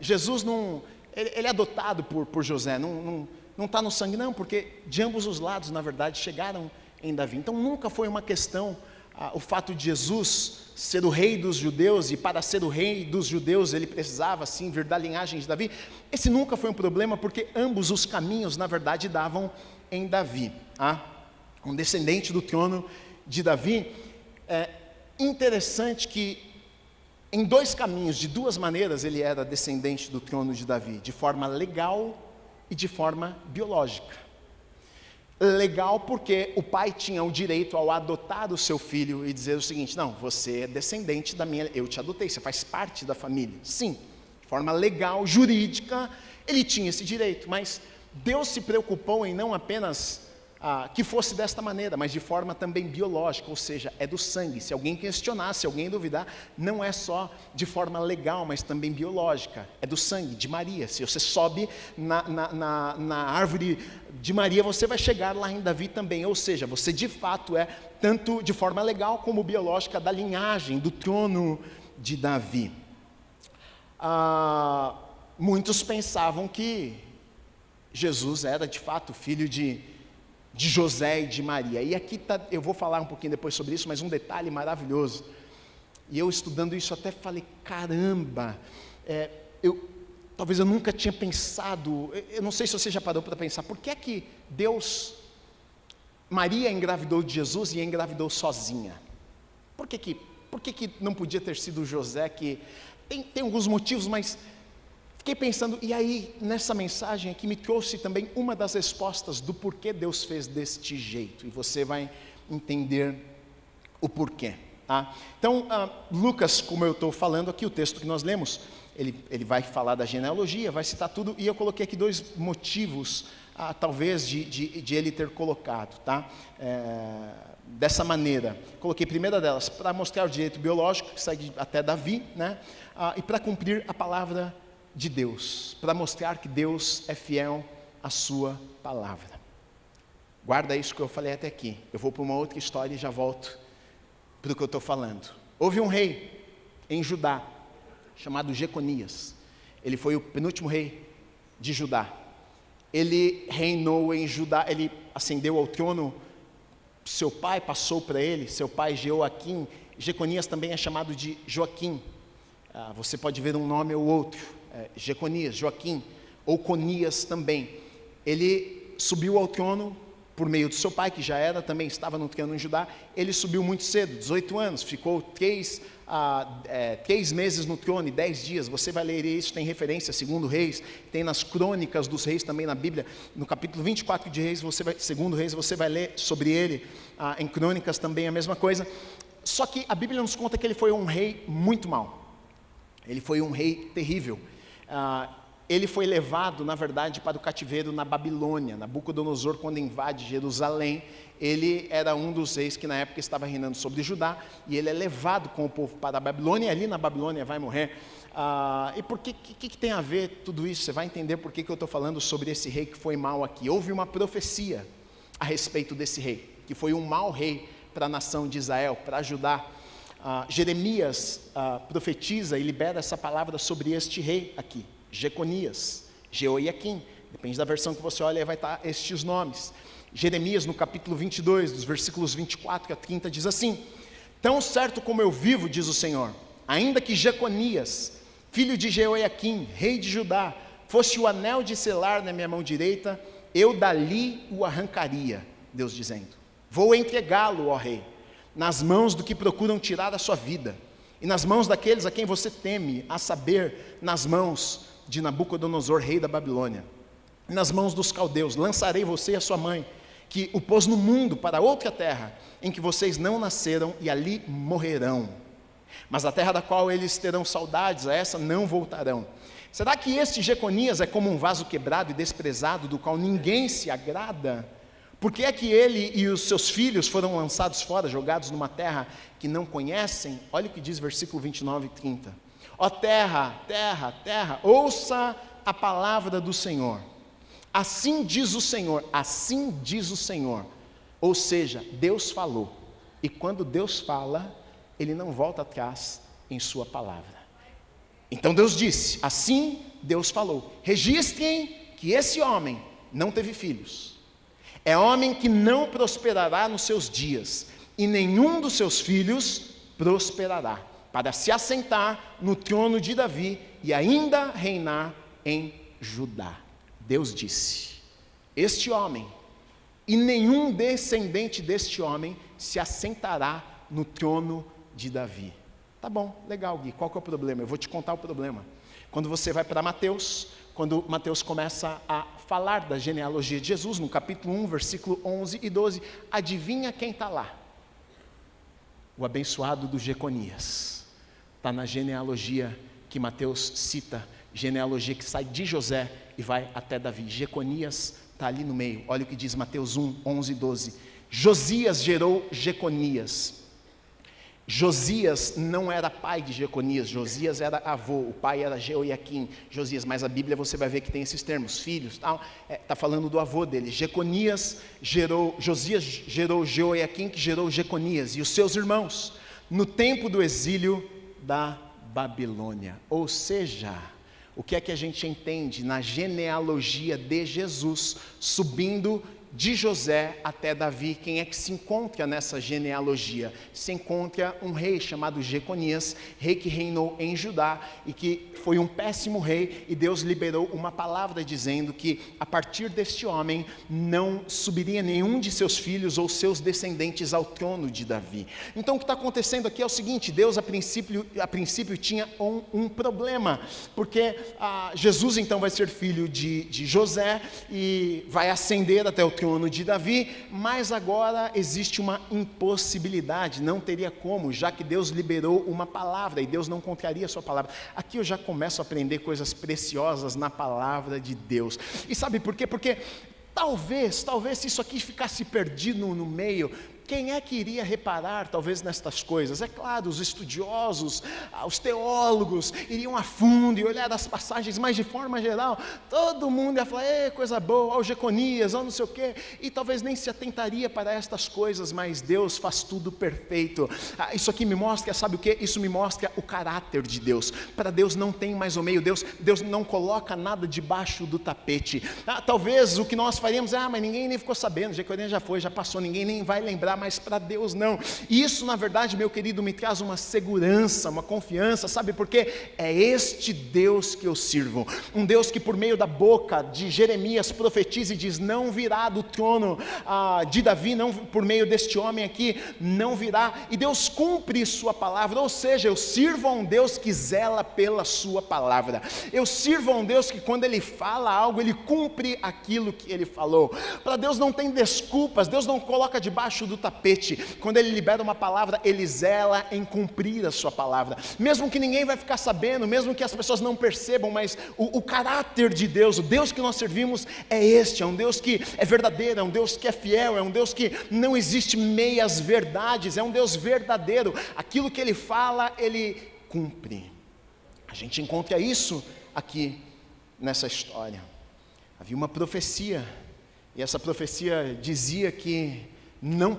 Jesus não, ele é adotado por José, não está no sangue, não, porque de ambos os lados, na verdade, chegaram em Davi. Então nunca foi uma questão o fato de Jesus ser o rei dos judeus, e para ser o rei dos judeus ele precisava sim vir da linhagem de Davi. Esse nunca foi um problema, porque ambos os caminhos na verdade davam em Davi, um descendente do trono de Davi. É interessante que em dois caminhos, de duas maneiras ele era descendente do trono de Davi, de forma legal e de forma biológica. Legal porque o pai tinha o direito ao adotar o seu filho e dizer o seguinte: não, você é descendente da minha, eu te adotei, você faz parte da família. Sim, de forma legal, jurídica, ele tinha esse direito, mas Deus se preocupou em não apenas que fosse desta maneira, mas de forma também biológica, ou seja, é do sangue. Se alguém questionar, se alguém duvidar, não é só de forma legal, mas também biológica, é do sangue, de Maria. Se você sobe na árvore de Maria, você vai chegar lá em Davi também, ou seja, você de fato é, tanto de forma legal como biológica, da linhagem, do trono de Davi. Muitos pensavam que Jesus era de fato filho de José e de Maria, e aqui eu vou falar um pouquinho depois sobre isso, mas um detalhe maravilhoso, e eu estudando isso até falei, caramba, talvez eu nunca tinha pensado, eu não sei se você já parou para pensar, por que é que Maria engravidou de Jesus e engravidou sozinha? Por que não podia ter sido José, que tem alguns motivos, mas fiquei pensando, e aí nessa mensagem aqui me trouxe também uma das respostas do porquê Deus fez deste jeito, e você vai entender o porquê, tá? Então, Lucas, como eu estou falando aqui, o texto que nós lemos, ele vai falar da genealogia, vai citar tudo, e eu coloquei aqui dois motivos, talvez de ele ter colocado, tá? Dessa maneira, coloquei a primeira delas, para mostrar o direito biológico, que segue até Davi, né? E para cumprir a palavra de Deus, para mostrar que Deus é fiel à sua palavra. Guarda isso que eu falei até aqui, eu vou para uma outra história e já volto para o que eu estou falando. Houve um rei em Judá, chamado Jeconias. Ele foi o penúltimo rei de Judá. Ele reinou em Judá, ele ascendeu ao trono, seu pai passou para ele, seu pai Jeoaquim. Jeconias também é chamado de Joaquim. Você pode ver um nome ou outro, Jeconias, Joaquim, ou Conias também. Ele subiu ao trono por meio do seu pai, que já também estava no trono em Judá. Ele subiu muito cedo, 18 anos, ficou 3 meses no trono e 10 dias. Você vai ler isso, tem referência, segundo Reis, tem nas crônicas dos reis também na Bíblia, no capítulo 24 de Reis, segundo Reis, você vai ler sobre ele, em crônicas também a mesma coisa. Só que a Bíblia nos conta que ele foi um rei muito mau, ele foi um rei terrível. Ele foi levado, na verdade, para o cativeiro na Babilônia. Nabucodonosor, quando invade Jerusalém, ele era um dos reis que na época estava reinando sobre Judá, e ele é levado com o povo para a Babilônia, e ali na Babilônia vai morrer. E por que tem a ver tudo isso? Você vai entender por que eu estou falando sobre esse rei que foi mau aqui. Houve uma profecia a respeito desse rei, que foi um mau rei para a nação de Israel, para Judá. Jeremias profetiza e libera essa palavra sobre este rei aqui, Jeconias, Jeoaquim, depende da versão que você olha, vai estar estes nomes. Jeremias, no capítulo 22, dos versículos 24 a 30, diz assim: tão certo como eu vivo, diz o Senhor, ainda que Jeconias, filho de Jeoaquim, rei de Judá, fosse o anel de selar na minha mão direita, eu dali o arrancaria, Deus dizendo, vou entregá-lo, ó rei, nas mãos do que procuram tirar a sua vida, e nas mãos daqueles a quem você teme, a saber, nas mãos de Nabucodonosor, rei da Babilônia, e nas mãos dos caldeus, lançarei você e a sua mãe, que o pôs no mundo para outra terra, em que vocês não nasceram, e ali morrerão. Mas a terra da qual eles terão saudades, a essa não voltarão. Será que este Jeconias é como um vaso quebrado e desprezado, do qual ninguém se agrada? Por que é que ele e os seus filhos foram lançados fora, jogados numa terra que não conhecem? Olha o que diz versículo 29 e 30. Ó terra, terra, terra, ouça a palavra do Senhor. Assim diz o Senhor, assim diz o Senhor. Ou seja, Deus falou. E quando Deus fala, Ele não volta atrás em sua palavra. Então Deus disse, assim Deus falou. Registrem que esse homem não teve filhos. É homem que não prosperará nos seus dias, e nenhum dos seus filhos prosperará, para se assentar no trono de Davi e ainda reinar em Judá. Deus disse, este homem, e nenhum descendente deste homem se assentará no trono de Davi. Tá bom, legal, Gui, qual que é o problema? Eu vou te contar o problema. Quando você vai para Mateus, quando Mateus começa a falar da genealogia de Jesus, no capítulo 1, versículo 11 e 12, adivinha quem está lá? O abençoado do Jeconias. Está na genealogia que Mateus cita, genealogia que sai de José e vai até Davi. Jeconias está ali no meio. Olha o que diz Mateus 1, 11 e 12. Josias gerou Jeconias. Josias não era pai de Jeconias, Josias era avô, o pai era Jeoiaquim, Josias, mas a Bíblia você vai ver que tem esses termos, filhos, tal, está falando do avô dele. Josias gerou Jeoiaquim, que gerou Jeconias, e os seus irmãos, no tempo do exílio da Babilônia. Ou seja, o que é que a gente entende na genealogia de Jesus, subindo de José até Davi? Quem é que se encontra nessa genealogia? Se encontra um rei chamado Jeconias, rei que reinou em Judá e que foi um péssimo rei, e Deus liberou uma palavra dizendo que a partir deste homem não subiria nenhum de seus filhos ou seus descendentes ao trono de Davi. Então o que está acontecendo aqui é o seguinte: Deus a princípio tinha um problema, porque Jesus então vai ser filho de José e vai ascender até o trono de Davi, mas agora existe uma impossibilidade, não teria como, já que Deus liberou uma palavra e Deus não contraria a sua palavra. Aqui eu já começo a aprender coisas preciosas na palavra de Deus. E sabe por quê? Porque talvez se isso aqui ficasse perdido no meio, quem é que iria reparar talvez nestas coisas? É claro, os estudiosos, os teólogos iriam a fundo e olhar as passagens, mas de forma geral, todo mundo ia falar, coisa boa, ó Jeconias, ó não sei o quê, e talvez nem se atentaria para estas coisas, mas Deus faz tudo perfeito. Isso aqui me mostra, sabe o quê? Isso me mostra o caráter de Deus. Para Deus não tem mais ou meio, Deus não coloca nada debaixo do tapete. Talvez o que nós faríamos, mas ninguém nem ficou sabendo, Jeconias já foi, já passou, ninguém nem vai lembrar, mas para Deus não. E isso na verdade, meu querido, me traz uma segurança, uma confiança, sabe por quê? É este Deus que eu sirvo, um Deus que por meio da boca de Jeremias profetiza e diz, não virá do trono de Davi, não, por meio deste homem aqui, não virá, e Deus cumpre sua palavra. Ou seja, eu sirvo a um Deus que zela pela sua palavra, eu sirvo a um Deus que quando Ele fala algo, Ele cumpre aquilo que Ele falou. Para Deus não tem desculpas, Deus não coloca debaixo do tapete. Quando Ele libera uma palavra, Ele zela em cumprir a sua palavra, mesmo que ninguém vai ficar sabendo, mesmo que as pessoas não percebam, mas o caráter de Deus, o Deus que nós servimos é este, é um Deus que é verdadeiro, é um Deus que é fiel, é um Deus que não existe meias verdades, é um Deus verdadeiro, aquilo que Ele fala, Ele cumpre. A gente encontra isso aqui nessa história. Havia uma profecia, e essa profecia dizia que não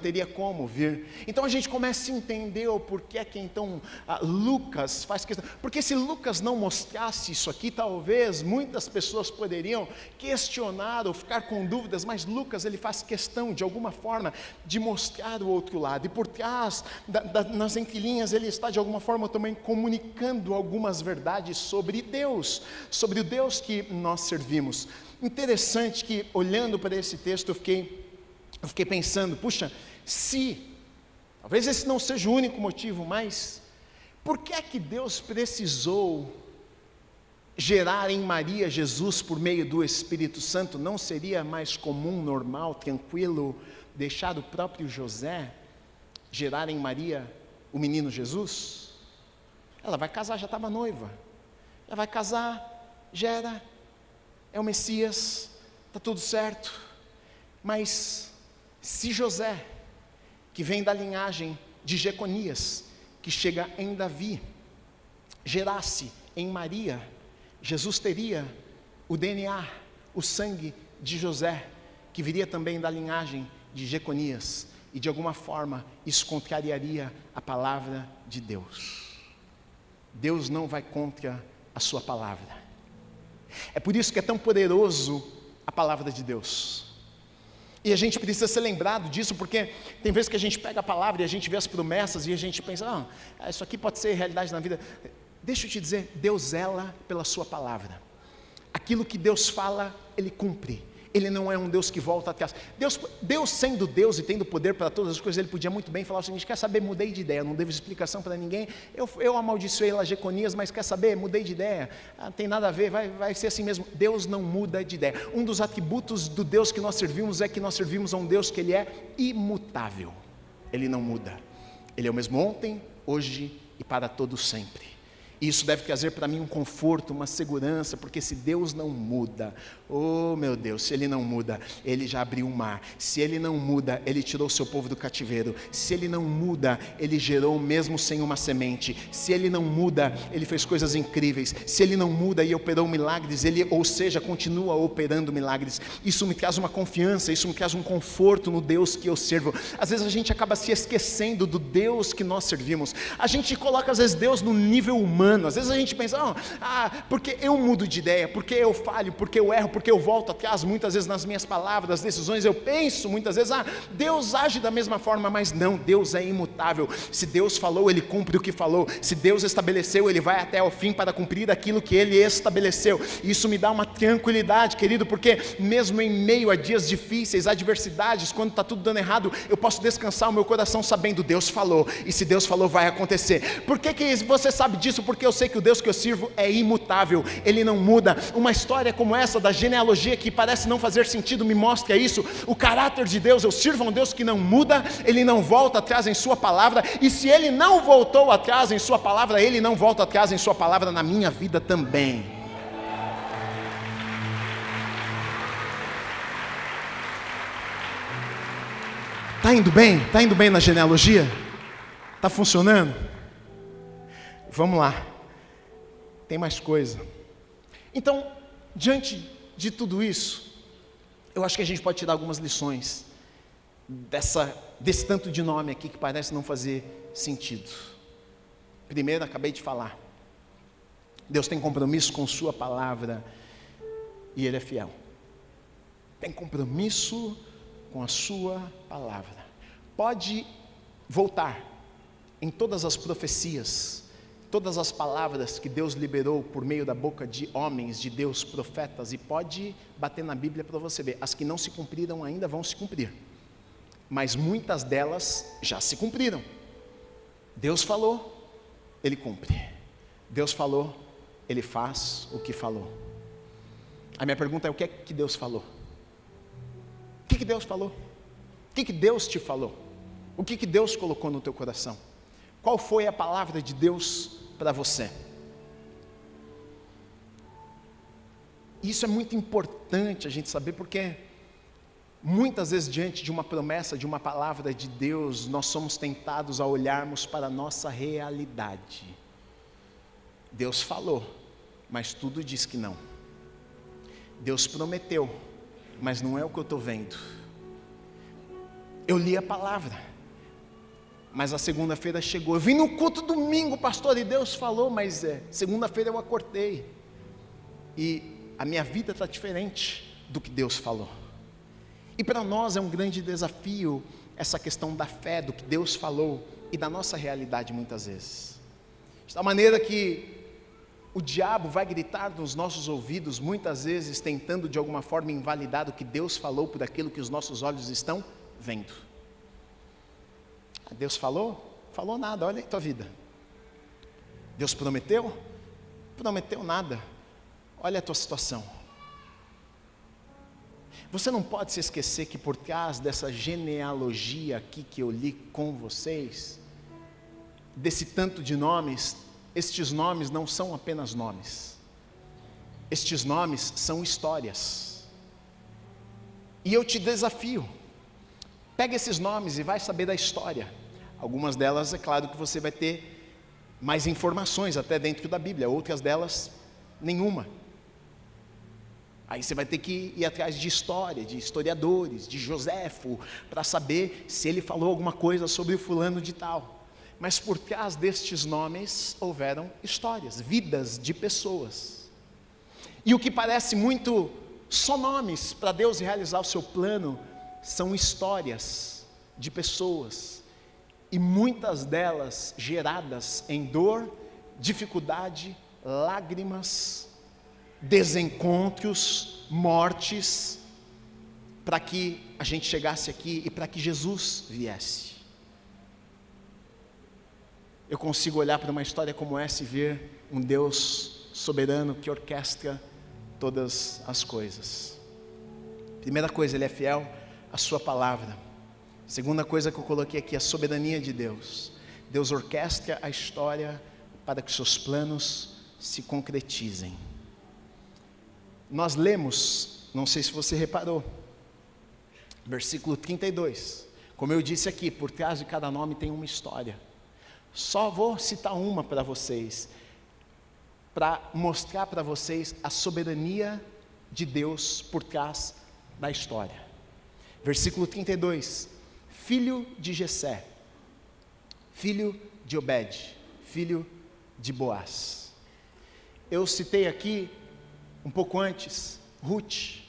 teria como vir. Então a gente começa a entender o porquê que então Lucas faz questão, porque se Lucas não mostrasse isso aqui, talvez muitas pessoas poderiam questionar ou ficar com dúvidas, mas Lucas ele faz questão de alguma forma de mostrar o outro lado, e por trás nas entrelinhas ele está de alguma forma também comunicando algumas verdades sobre Deus, sobre o Deus que nós servimos. Interessante que olhando para esse texto eu fiquei pensando, puxa, talvez esse não seja o único motivo, mas por que é que Deus precisou gerar em Maria Jesus por meio do Espírito Santo? Não seria mais comum, normal, tranquilo, deixar o próprio José gerar em Maria o menino Jesus? Ela vai casar, já estava noiva, ela vai casar, gera, é o Messias, está tudo certo. Mas se José, que vem da linhagem de Jeconias, que chega em Davi, gerasse em Maria, Jesus teria o DNA, o sangue de José, que viria também da linhagem de Jeconias, e de alguma forma isso contrariaria a palavra de Deus. Deus não vai contra a sua palavra. É por isso que é tão poderoso a palavra de Deus. E a gente precisa ser lembrado disso, porque tem vezes que a gente pega a palavra e a gente vê as promessas e a gente pensa, isso aqui pode ser realidade na vida. Deixa eu te dizer, Deus zela pela sua palavra. Aquilo que Deus fala, Ele cumpre. Ele não é um Deus que volta atrás. Deus sendo Deus e tendo poder para todas as coisas, Ele podia muito bem falar o seguinte: quer saber, mudei de ideia, não devo explicação para ninguém, eu amaldiçoei lá Jeconias, mas quer saber, mudei de ideia, não tem nada a ver, vai ser assim mesmo. Deus não muda de ideia. Um dos atributos do Deus que nós servimos é que nós servimos a um Deus que Ele é imutável. Ele não muda. Ele é o mesmo ontem, hoje e para todo sempre. E isso deve trazer para mim um conforto, uma segurança, porque se Deus não muda, oh meu Deus, se Ele não muda, Ele já abriu o mar. Se Ele não muda, Ele tirou o seu povo do cativeiro. Se Ele não muda, Ele gerou mesmo sem uma semente. Se Ele não muda, Ele fez coisas incríveis. Se Ele não muda e operou milagres, Ele, ou seja, continua operando milagres. Isso me traz uma confiança, isso me traz um conforto no Deus que eu servo. Às vezes a gente acaba se esquecendo do Deus que nós servimos. A gente coloca às vezes Deus no nível humano. Às vezes a gente pensa, porque eu mudo de ideia, porque eu falho, porque eu erro, porque eu volto atrás muitas vezes nas minhas palavras, decisões, eu penso muitas vezes, Deus age da mesma forma, mas não, Deus é imutável. Se Deus falou, Ele cumpre o que falou. Se Deus estabeleceu, Ele vai até o fim para cumprir aquilo que Ele estabeleceu. Isso me dá uma tranquilidade, querido, porque mesmo em meio a dias difíceis, adversidades, quando está tudo dando errado, eu posso descansar o meu coração sabendo, Deus falou, e se Deus falou, vai acontecer. Por que você sabe disso? Porque eu sei que o Deus que eu sirvo é imutável, Ele não muda. Uma história como essa da genealogia, que parece não fazer sentido, me mostra isso. O caráter de Deus, eu sirvo a um Deus que não muda, Ele não volta atrás em sua palavra, e se Ele não voltou atrás em sua palavra, Ele não volta atrás em sua palavra na minha vida também. Está indo bem? Está indo bem na genealogia? Está funcionando? Vamos lá. Tem mais coisa. Então, diante de tudo isso, eu acho que a gente pode tirar algumas lições desse tanto de nome aqui que parece não fazer sentido. Primeiro, acabei de falar. Deus tem compromisso com sua palavra e Ele é fiel. Tem compromisso com a sua palavra. Pode voltar em todas as profecias, todas as palavras que Deus liberou por meio da boca de homens de Deus, profetas, e pode bater na Bíblia para você ver. As que não se cumpriram ainda vão se cumprir, mas muitas delas já se cumpriram. Deus falou, Ele cumpre. Deus falou, Ele faz o que falou. A minha pergunta é: o que é que Deus falou? O que Deus falou? O que Deus te falou? O que Deus colocou no teu coração? Qual foi a palavra de Deus para você? Isso é muito importante a gente saber, porque muitas vezes diante de uma promessa, de uma palavra de Deus, nós somos tentados a olharmos para a nossa realidade. Deus falou, mas tudo diz que não. Deus prometeu, mas não é o que eu estou vendo. Eu li a palavra, mas a segunda-feira chegou. Eu vim no culto domingo, pastor, e Deus falou, mas segunda-feira eu acordei e a minha vida está diferente do que Deus falou. E para nós é um grande desafio essa questão da fé, do que Deus falou e da nossa realidade muitas vezes. De tal maneira que o diabo vai gritar nos nossos ouvidos muitas vezes, tentando de alguma forma invalidar o que Deus falou por aquilo que os nossos olhos estão vendo. Deus falou? Falou nada, olha aí tua vida. Deus prometeu? Prometeu nada. Olha a tua situação. Você não pode se esquecer que por trás dessa genealogia aqui que eu li com vocês, desse tanto de nomes, estes nomes não são apenas nomes. Estes nomes são histórias. E eu te desafio, pega esses nomes e vai saber da história. Algumas delas, é claro que você vai ter mais informações até dentro da Bíblia, outras delas, nenhuma. Aí você vai ter que ir atrás de história, de historiadores, de Joséfo, para saber se ele falou alguma coisa sobre o fulano de tal. Mas por trás destes nomes houveram histórias, vidas de pessoas. E o que parece muito só nomes para Deus realizar o seu plano, são histórias de pessoas. E muitas delas geradas em dor, dificuldade, lágrimas, desencontros, mortes, para que a gente chegasse aqui e para que Jesus viesse. Eu consigo olhar para uma história como essa e ver um Deus soberano que orquestra todas as coisas. Primeira coisa, Ele é fiel à sua palavra. Segunda coisa que eu coloquei aqui, a soberania de Deus. Deus orquestra a história para que seus planos se concretizem. Nós lemos, não sei se você reparou, versículo 32. Como eu disse aqui, por trás de cada nome tem uma história. Só vou citar uma para vocês, para mostrar para vocês a soberania de Deus por trás da história. Versículo 32, filho de Jessé, filho de Obed, filho de Boaz. Eu citei aqui, um pouco antes, Ruth.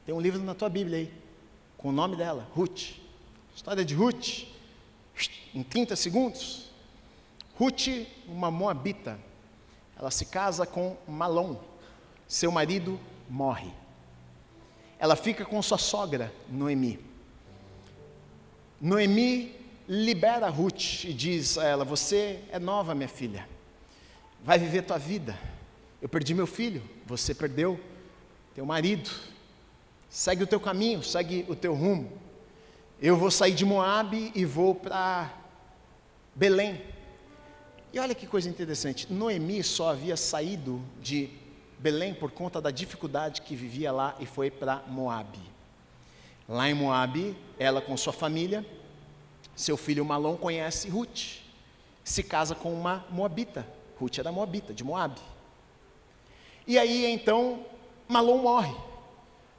Tem um livro na tua Bíblia aí, com o nome dela, Ruth. História de Ruth, em 30 segundos. Ruth, uma moabita, ela se casa com Malom, seu marido morre. Ela fica com sua sogra, Noemi. Noemi libera Ruth e diz a ela: você é nova, minha filha, vai viver tua vida. Eu perdi meu filho, você perdeu teu marido, segue o teu caminho, segue o teu rumo. Eu vou sair de Moabe e vou para Belém. E olha que coisa interessante, Noemi só havia saído de Belém por conta da dificuldade que vivia lá e foi para Moabe. Lá em Moabe, ela com sua família, seu filho Malom conhece Ruth, se casa com uma moabita. Ruth era moabita, de Moabe. E aí então, Malom morre.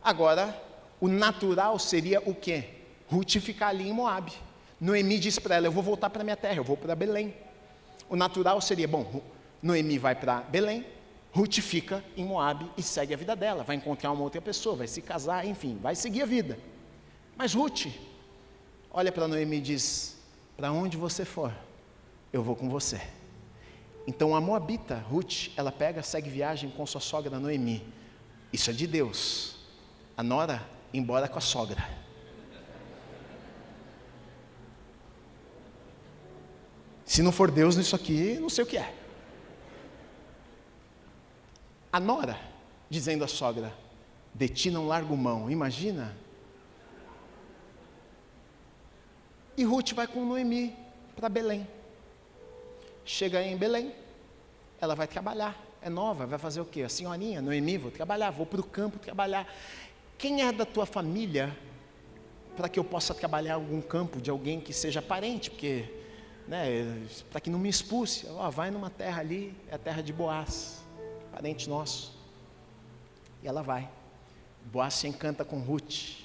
Agora, o natural seria o quê? Ruth ficar ali em Moabe. Noemi diz para ela: eu vou voltar para minha terra, eu vou para Belém. O natural seria, bom, Noemi vai para Belém, Ruth fica em Moabe e segue a vida dela, vai encontrar uma outra pessoa, vai se casar, enfim, vai seguir a vida. Mas Ruth olha para Noemi e diz: para onde você for, eu vou com você. Então a moabita, Ruth, ela pega, segue viagem com sua sogra Noemi. Isso é de Deus. A nora, embora com a sogra. Se não for Deus nisso aqui, não sei o que é. A nora, dizendo à sogra: de ti não largo mão. Imagina. E Ruth vai com Noemi para Belém. Chega em Belém, ela vai trabalhar, é nova, vai fazer o quê? A senhorinha, Noemi, vou trabalhar, vou para o campo trabalhar. Quem é da tua família para que eu possa trabalhar em algum campo de alguém que seja parente? Porque, para que não me expulse, vai numa terra ali, é a terra de Boaz, parente nosso. E ela vai. Boaz se encanta com Ruth,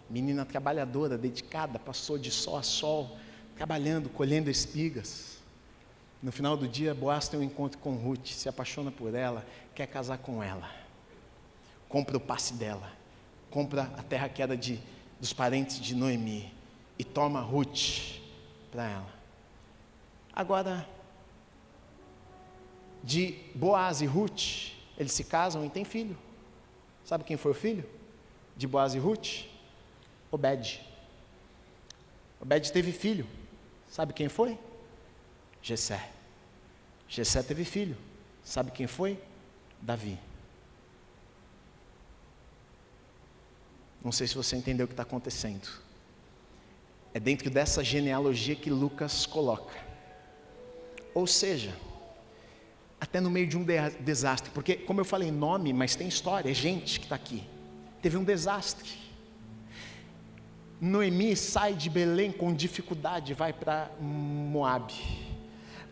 menina trabalhadora, dedicada, passou de sol a sol, trabalhando, colhendo espigas. No final do dia, Boaz tem um encontro com Ruth, se apaixona por ela, quer casar com ela, compra o passe dela, compra a terra que era dos parentes de Noemi e toma Ruth para ela. Agora, de Boaz e Ruth, eles se casam e têm filho. Sabe quem foi o filho de Boaz e Ruth? Obed. Obed teve filho. Sabe quem foi? Jessé. Jessé teve filho. Sabe quem foi? Davi. Não sei se você entendeu o que está acontecendo. É dentro dessa genealogia que Lucas coloca. Ou seja, até no meio de um desastre, porque como eu falei, nome, mas tem história, é gente que está aqui. Teve um desastre. Noemi sai de Belém com dificuldade, vai para Moabe.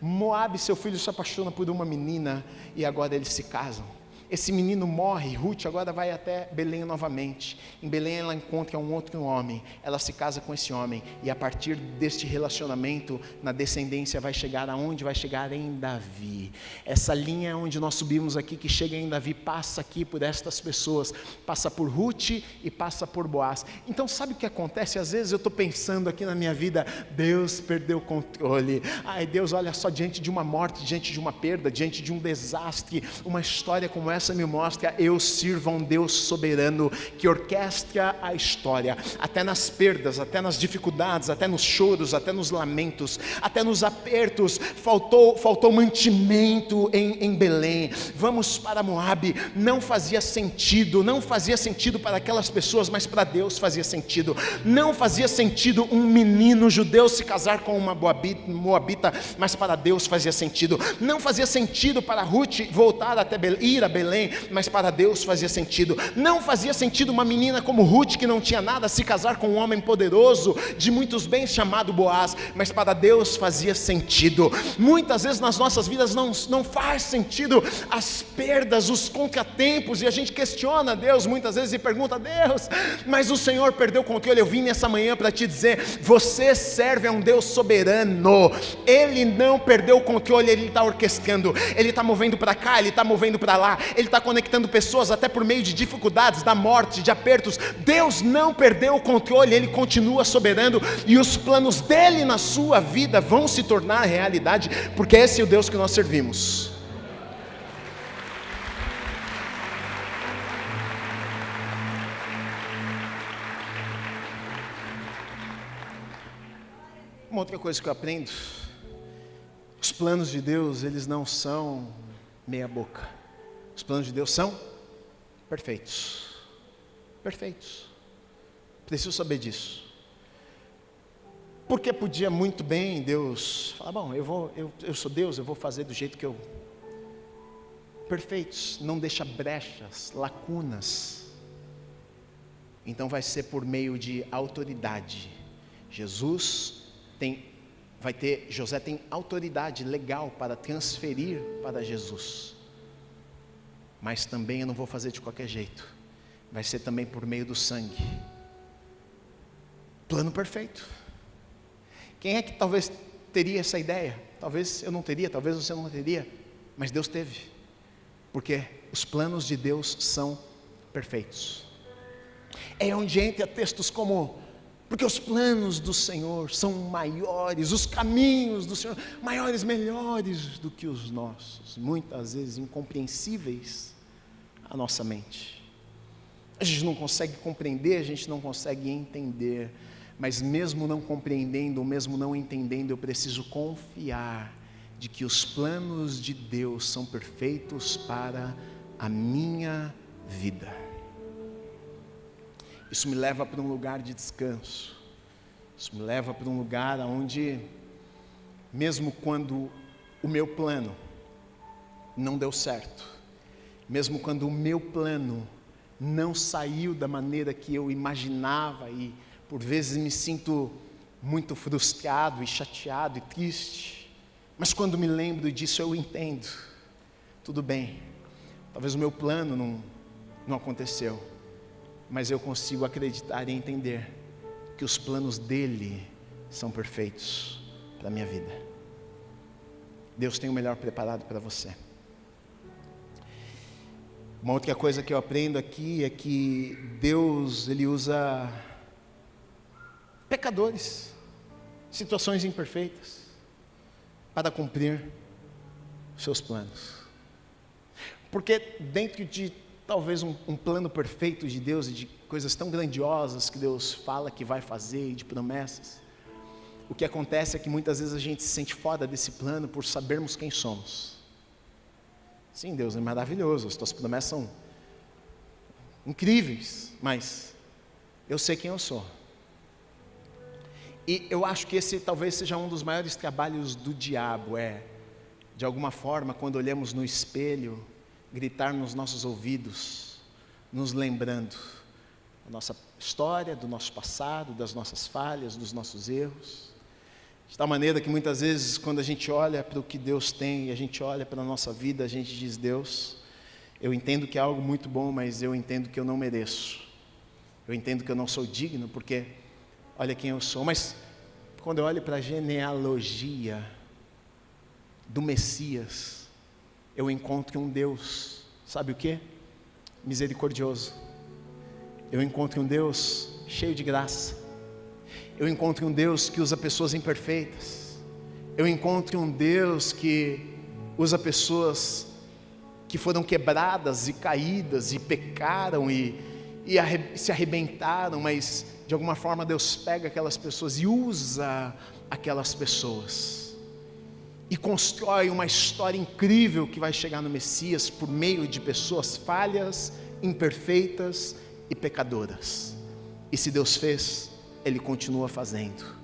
Moabe, seu filho se apaixona por uma menina e agora eles se casam. Esse menino morre, Ruth agora vai até Belém novamente. Em Belém ela encontra um outro homem, ela se casa com esse homem, e a partir deste relacionamento, na descendência vai chegar aonde? Vai chegar em Davi. Essa linha onde nós subimos aqui, que chega em Davi, passa aqui por estas pessoas, passa por Ruth e passa por Boaz. Então sabe o que acontece? Às vezes eu estou pensando aqui na minha vida, Deus perdeu o controle. Ai Deus, olha só, diante de uma morte, diante de uma perda, diante de um desastre, uma história como essa me mostra, eu sirvo a um Deus soberano, que orquestra a história, até nas perdas, até nas dificuldades, até nos choros, até nos lamentos, até nos apertos, faltou mantimento em Belém. Vamos para Moabe, não fazia sentido para aquelas pessoas, mas para Deus fazia sentido. Não fazia sentido um menino judeu se casar com uma moabita, mas para Deus fazia sentido. Não fazia sentido para Ruth voltar até ir a Belém, mas para Deus fazia sentido. Não fazia sentido uma menina como Ruth, que não tinha nada, se casar com um homem poderoso, de muitos bens, chamado Boaz, mas para Deus fazia sentido. Muitas vezes nas nossas vidas não faz sentido as perdas, os contratempos, e a gente questiona Deus muitas vezes e pergunta, Deus, mas o Senhor perdeu o controle. Eu vim nessa manhã para te dizer, você serve a um Deus soberano, Ele não perdeu o controle, Ele está orquestrando, Ele está movendo para cá, Ele está movendo para lá, Ele está conectando pessoas até por meio de dificuldades, da morte, de apertos. Deus não perdeu o controle, Ele continua soberano, e os planos dEle na sua vida vão se tornar realidade, porque esse é o Deus que nós servimos. Uma outra coisa que eu aprendo, os planos de Deus, eles não são meia boca. Os planos de Deus são perfeitos. Perfeitos. Preciso saber disso. Porque podia muito bem Deus falar, bom, eu sou Deus, eu vou fazer do jeito que eu... Perfeitos, não deixa brechas, lacunas. Então vai ser por meio de autoridade. José tem autoridade legal para transferir para Jesus. Mas também eu não vou fazer de qualquer jeito, vai ser também por meio do sangue. Plano perfeito. Quem é que talvez teria essa ideia? Talvez eu não teria, talvez você não teria, mas Deus teve, porque os planos de Deus são perfeitos. É onde entra textos como, porque os planos do Senhor são maiores, os caminhos do Senhor maiores, melhores do que os nossos, muitas vezes incompreensíveis à nossa mente. A gente não consegue compreender, a gente não consegue entender, mas mesmo não compreendendo, ou mesmo não entendendo, eu preciso confiar de que os planos de Deus são perfeitos para a minha vida. Isso me leva para um lugar de descanso. Isso me leva para um lugar onde, mesmo quando o meu plano não deu certo, mesmo quando o meu plano não saiu da maneira que eu imaginava, e por vezes me sinto muito frustrado e chateado e triste, mas quando me lembro disso eu entendo, tudo bem, talvez o meu plano não aconteceu, mas eu consigo acreditar e entender que os planos dele são perfeitos para a minha vida. Deus tem o melhor preparado para você. Uma outra coisa que eu aprendo aqui é que Deus, Ele usa pecadores, situações imperfeitas, para cumprir seus planos. Porque dentro de talvez um plano perfeito de Deus, e de coisas tão grandiosas que Deus fala que vai fazer, e de promessas, o que acontece é que muitas vezes a gente se sente fora desse plano por sabermos quem somos. Sim, Deus é maravilhoso, as tuas promessas são incríveis, mas eu sei quem eu sou. E eu acho que esse talvez seja um dos maiores trabalhos do diabo, de alguma forma, quando olhamos no espelho, gritar nos nossos ouvidos, nos lembrando, da nossa história, do nosso passado, das nossas falhas, dos nossos erros. De tal maneira que muitas vezes quando a gente olha para o que Deus tem e a gente olha para a nossa vida, a gente diz: Deus, eu entendo que é algo muito bom, mas eu entendo que eu não mereço. Eu entendo que eu não sou digno, porque olha quem eu sou. Mas quando eu olho para a genealogia do Messias, eu encontro um Deus, sabe o quê? Misericordioso. Eu encontro um Deus cheio de graça. Eu encontro um Deus que usa pessoas imperfeitas. Eu encontro um Deus que usa pessoas que foram quebradas e caídas e pecaram e se arrebentaram, mas de alguma forma Deus pega aquelas pessoas e usa aquelas pessoas e constrói uma história incrível que vai chegar no Messias por meio de pessoas falhas, imperfeitas e pecadoras. E se Deus fez, Ele continua fazendo.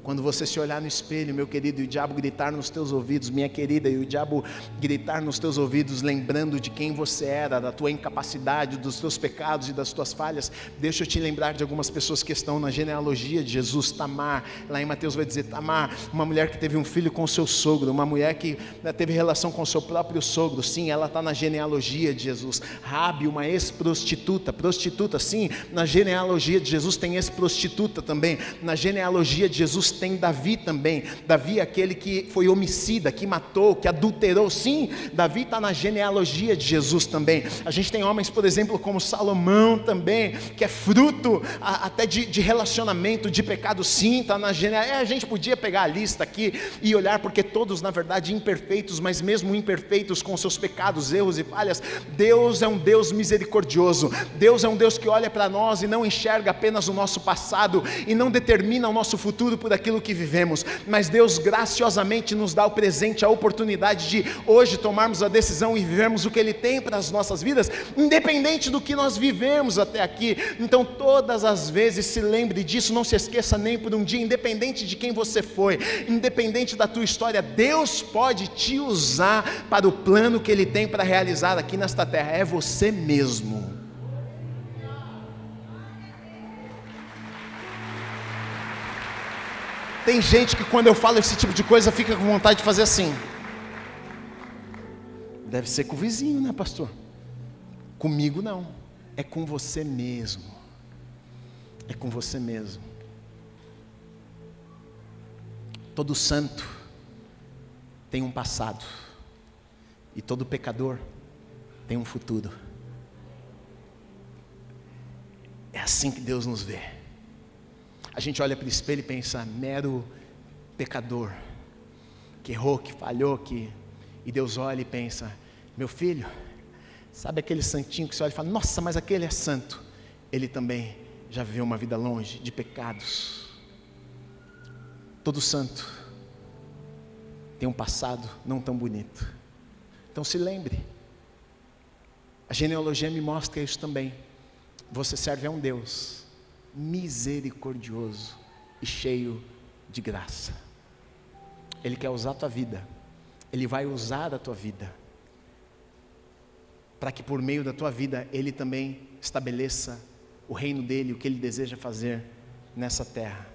Quando você se olhar no espelho, meu querido, e o diabo gritar nos teus ouvidos, minha querida, e o diabo gritar nos teus ouvidos, lembrando de quem você era, da tua incapacidade, dos teus pecados e das tuas falhas, deixa eu te lembrar de algumas pessoas que estão na genealogia de Jesus. Tamar, lá em Mateus vai dizer, Tamar, uma mulher que teve um filho com o seu sogro, uma mulher que teve relação com o seu próprio sogro, sim, ela está na genealogia de Jesus. Rabi, uma ex-prostituta, sim, na genealogia de Jesus tem ex-prostituta também, na genealogia de Jesus tem Davi também. Davi é aquele que foi homicida, que matou, que adulterou. Sim, Davi está na genealogia de Jesus também. A gente tem homens, por exemplo, como Salomão também, que é fruto até de relacionamento, de pecado. Sim, está na genealogia. A gente podia pegar a lista aqui e olhar, porque todos na verdade imperfeitos, mas mesmo imperfeitos com seus pecados, erros e falhas, Deus é um Deus misericordioso. Deus é um Deus que olha para nós e não enxerga apenas o nosso passado e não determina o nosso futuro por aquilo que vivemos, mas Deus graciosamente nos dá o presente, a oportunidade de hoje tomarmos a decisão e vivermos o que Ele tem para as nossas vidas, independente do que nós vivemos até aqui. Então todas as vezes se lembre disso, não se esqueça nem por um dia, independente de quem você foi, independente da tua história, Deus pode te usar para o plano que Ele tem para realizar aqui nesta terra. É você mesmo. Tem gente que quando eu falo esse tipo de coisa fica com vontade de fazer assim. Deve ser com o vizinho, né, pastor? Comigo não, é com você mesmo. É com você mesmo. Todo santo tem um passado, e todo pecador tem um futuro. É assim que Deus nos vê. A gente olha para o espelho e pensa, mero pecador, que errou, que falhou, e Deus olha e pensa, meu filho, sabe aquele santinho que você olha e fala, nossa, mas aquele é santo. Ele também já viveu uma vida longe de pecados. Todo santo tem um passado não tão bonito. Então se lembre, a genealogia me mostra isso também. Você serve a um Deus misericordioso e cheio de graça. Ele quer usar a tua vida, Ele vai usar a tua vida, para que por meio da tua vida, Ele também estabeleça o reino dEle, o que Ele deseja fazer nessa terra.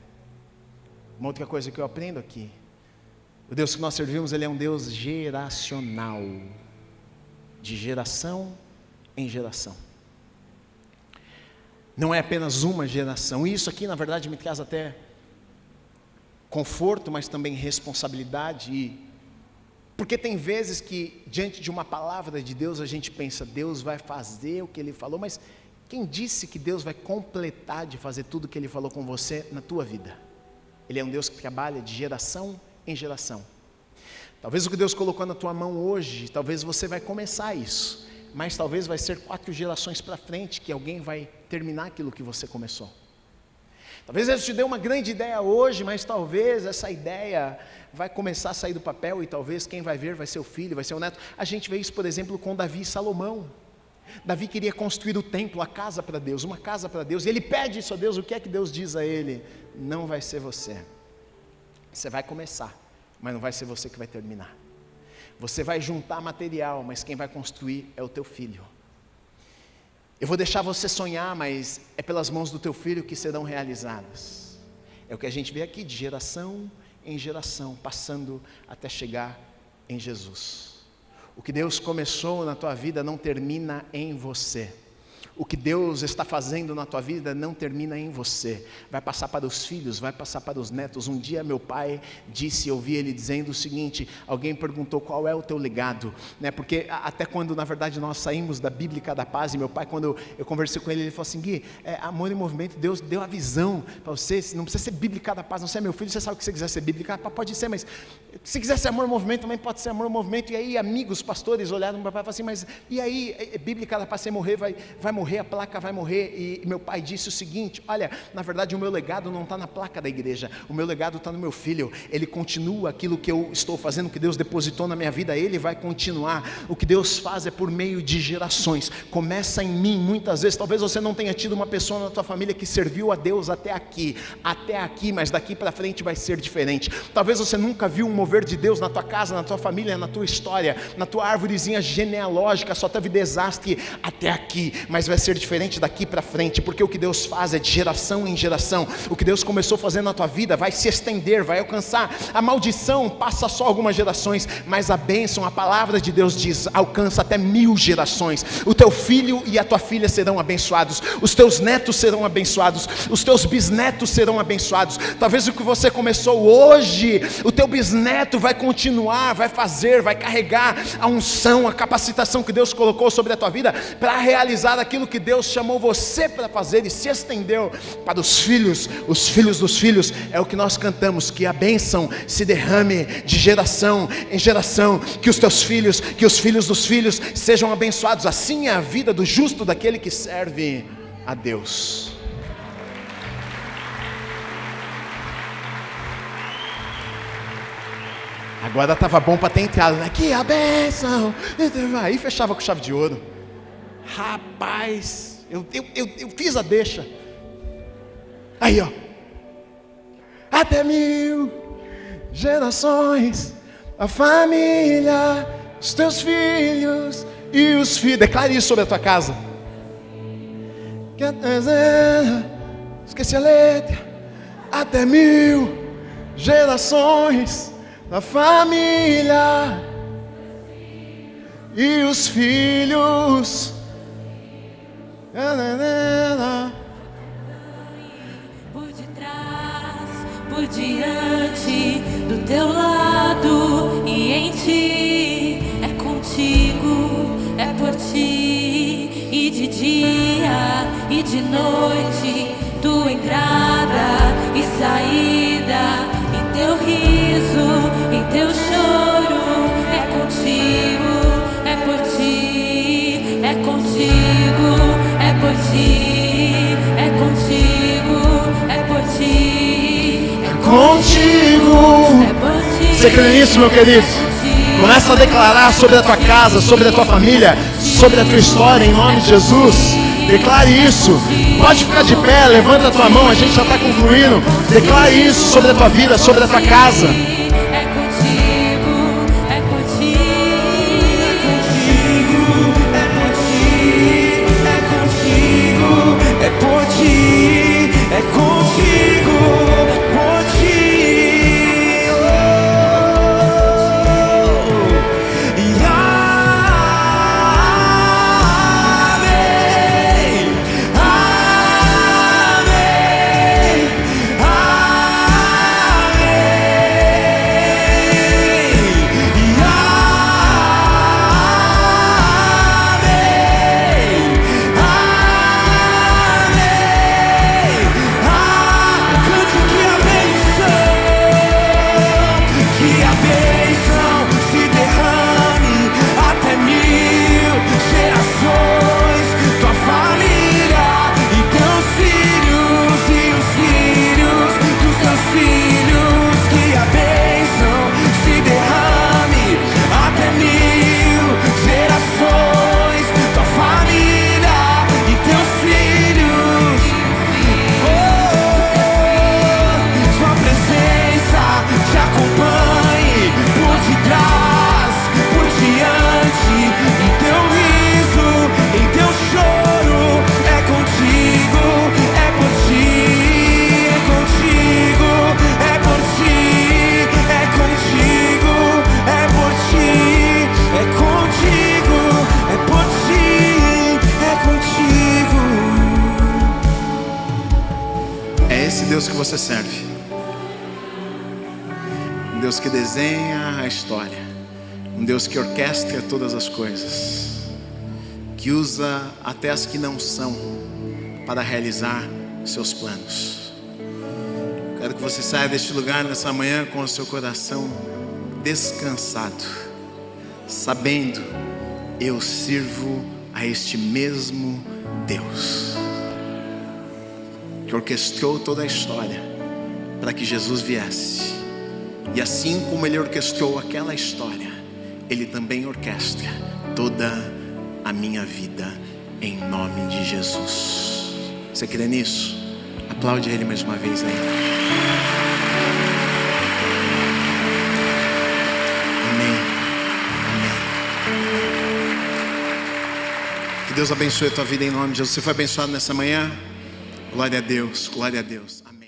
Uma outra coisa que eu aprendo aqui, o Deus que nós servimos, Ele é um Deus geracional, de geração em geração. Não é apenas uma geração. Isso aqui na verdade me traz até conforto, mas também responsabilidade. Porque tem vezes que diante de uma palavra de Deus a gente pensa, Deus vai fazer o que Ele falou, mas quem disse que Deus vai completar de fazer tudo o que Ele falou com você na tua vida? Ele é um Deus que trabalha de geração em geração. Talvez o que Deus colocou na tua mão hoje, talvez você vai começar isso, mas talvez vai ser 4 gerações para frente que alguém vai terminar aquilo que você começou. Talvez Deus te dê uma grande ideia hoje, mas talvez essa ideia vai começar a sair do papel e talvez quem vai ver vai ser o filho, vai ser o neto. A gente vê isso, por exemplo, com Davi e Salomão. Davi queria construir o templo, a casa para Deus, uma casa para Deus, e ele pede isso a Deus. O que é que Deus diz a ele? Não vai ser você. Você vai começar, mas não vai ser você que vai terminar. Você vai juntar material, mas quem vai construir é o teu filho. Eu vou deixar você sonhar, mas é pelas mãos do teu filho que serão realizadas. É o que a gente vê aqui, de geração em geração, passando até chegar em Jesus. O que Deus começou na tua vida não termina em você. O que Deus está fazendo na tua vida não termina em você. Vai passar para os filhos, vai passar para os netos. Um dia meu pai disse, eu ouvi ele dizendo o seguinte, alguém perguntou qual é o teu legado, né? Porque até quando na verdade nós saímos da Bíblica da Paz, e meu pai, quando eu conversei com ele, ele falou assim, Gui, amor em movimento, Deus deu a visão para você, não precisa ser Bíblica da Paz, não sei, meu filho, você sabe o que você quiser ser Bíblica, pode ser, mas se quiser ser amor em movimento, também pode ser amor em movimento. E aí amigos, pastores olharam para o meu pai e falaram assim, mas e aí, Bíblica da Paz, você morrer, vai morrer, a placa vai morrer. E meu pai disse o seguinte, olha, na verdade o meu legado não está na placa da igreja, o meu legado está no meu filho, ele continua aquilo que eu estou fazendo, que Deus depositou na minha vida, ele vai continuar. O que Deus faz é por meio de gerações, começa em mim. Muitas vezes, talvez você não tenha tido uma pessoa na tua família que serviu a Deus até aqui, mas daqui para frente vai ser diferente. Talvez você nunca viu um mover de Deus na tua casa, na tua família, na tua história, na tua árvorezinha genealógica, só teve desastre até aqui, mas vai ser diferente daqui para frente, porque o que Deus faz é de geração em geração. O que Deus começou fazendo na tua vida vai se estender, vai alcançar. A maldição passa só algumas gerações, mas a bênção, a palavra de Deus diz, alcança até 1000 gerações. O teu filho e a tua filha serão abençoados, os teus netos serão abençoados, os teus bisnetos serão abençoados. Talvez o que você começou hoje, o teu bisneto vai continuar, vai fazer, vai carregar a unção, a capacitação que Deus colocou sobre a tua vida para realizar aquilo que Deus chamou você para fazer, e se estendeu para os filhos dos filhos. É o que nós cantamos, que a bênção se derrame de geração em geração, que os teus filhos, que os filhos dos filhos sejam abençoados. Assim é a vida do justo, daquele que serve a Deus. Agora estava bom para ter entrado, né? Que a bênção, aí fechava com chave de ouro. Rapaz, eu fiz a deixa. Aí ó, até 1000 gerações, a família, os teus filhos e os filhos. Declare isso sobre a tua casa. Esqueci a letra. Até 1000 gerações, a família e os filhos.
Por detrás, por diante, do teu lado e em ti. É contigo, é por ti. E de dia e de noite, tua entrada e saída, em teu riso, em teu choro. É contigo, é por ti, é contigo. É por ti, é contigo, é por ti, é
Contigo.
é por ti.
Você crê nisso, meu querido? Começa a declarar sobre a tua casa, sobre a tua família, sobre a tua história, em nome de Jesus. Declare isso. Pode ficar de pé, levanta a tua mão, a gente já está concluindo. Declare isso sobre a tua vida, sobre a tua casa.
É contigo, é por ti, é contigo, é por ti, é contigo, é por ti, é contigo, por ti. E amém, amém, amém.
Deus que você serve. Um Deus que desenha a história. Um Deus que orquestra todas as coisas. Que usa até as que não são para realizar seus planos. Quero que você saia deste lugar nessa manhã com o seu coração descansado, sabendo, eu sirvo a este mesmo Deus que orquestrou toda a história para que Jesus viesse. E assim como Ele orquestrou aquela história, Ele também orquestra toda a minha vida, em nome de Jesus. Você crê nisso? Aplaude Ele mais uma vez aí. Amém. Que Deus abençoe a tua vida em nome de Jesus. Você foi abençoado nessa manhã? Glória a Deus, glória a Deus. Amém.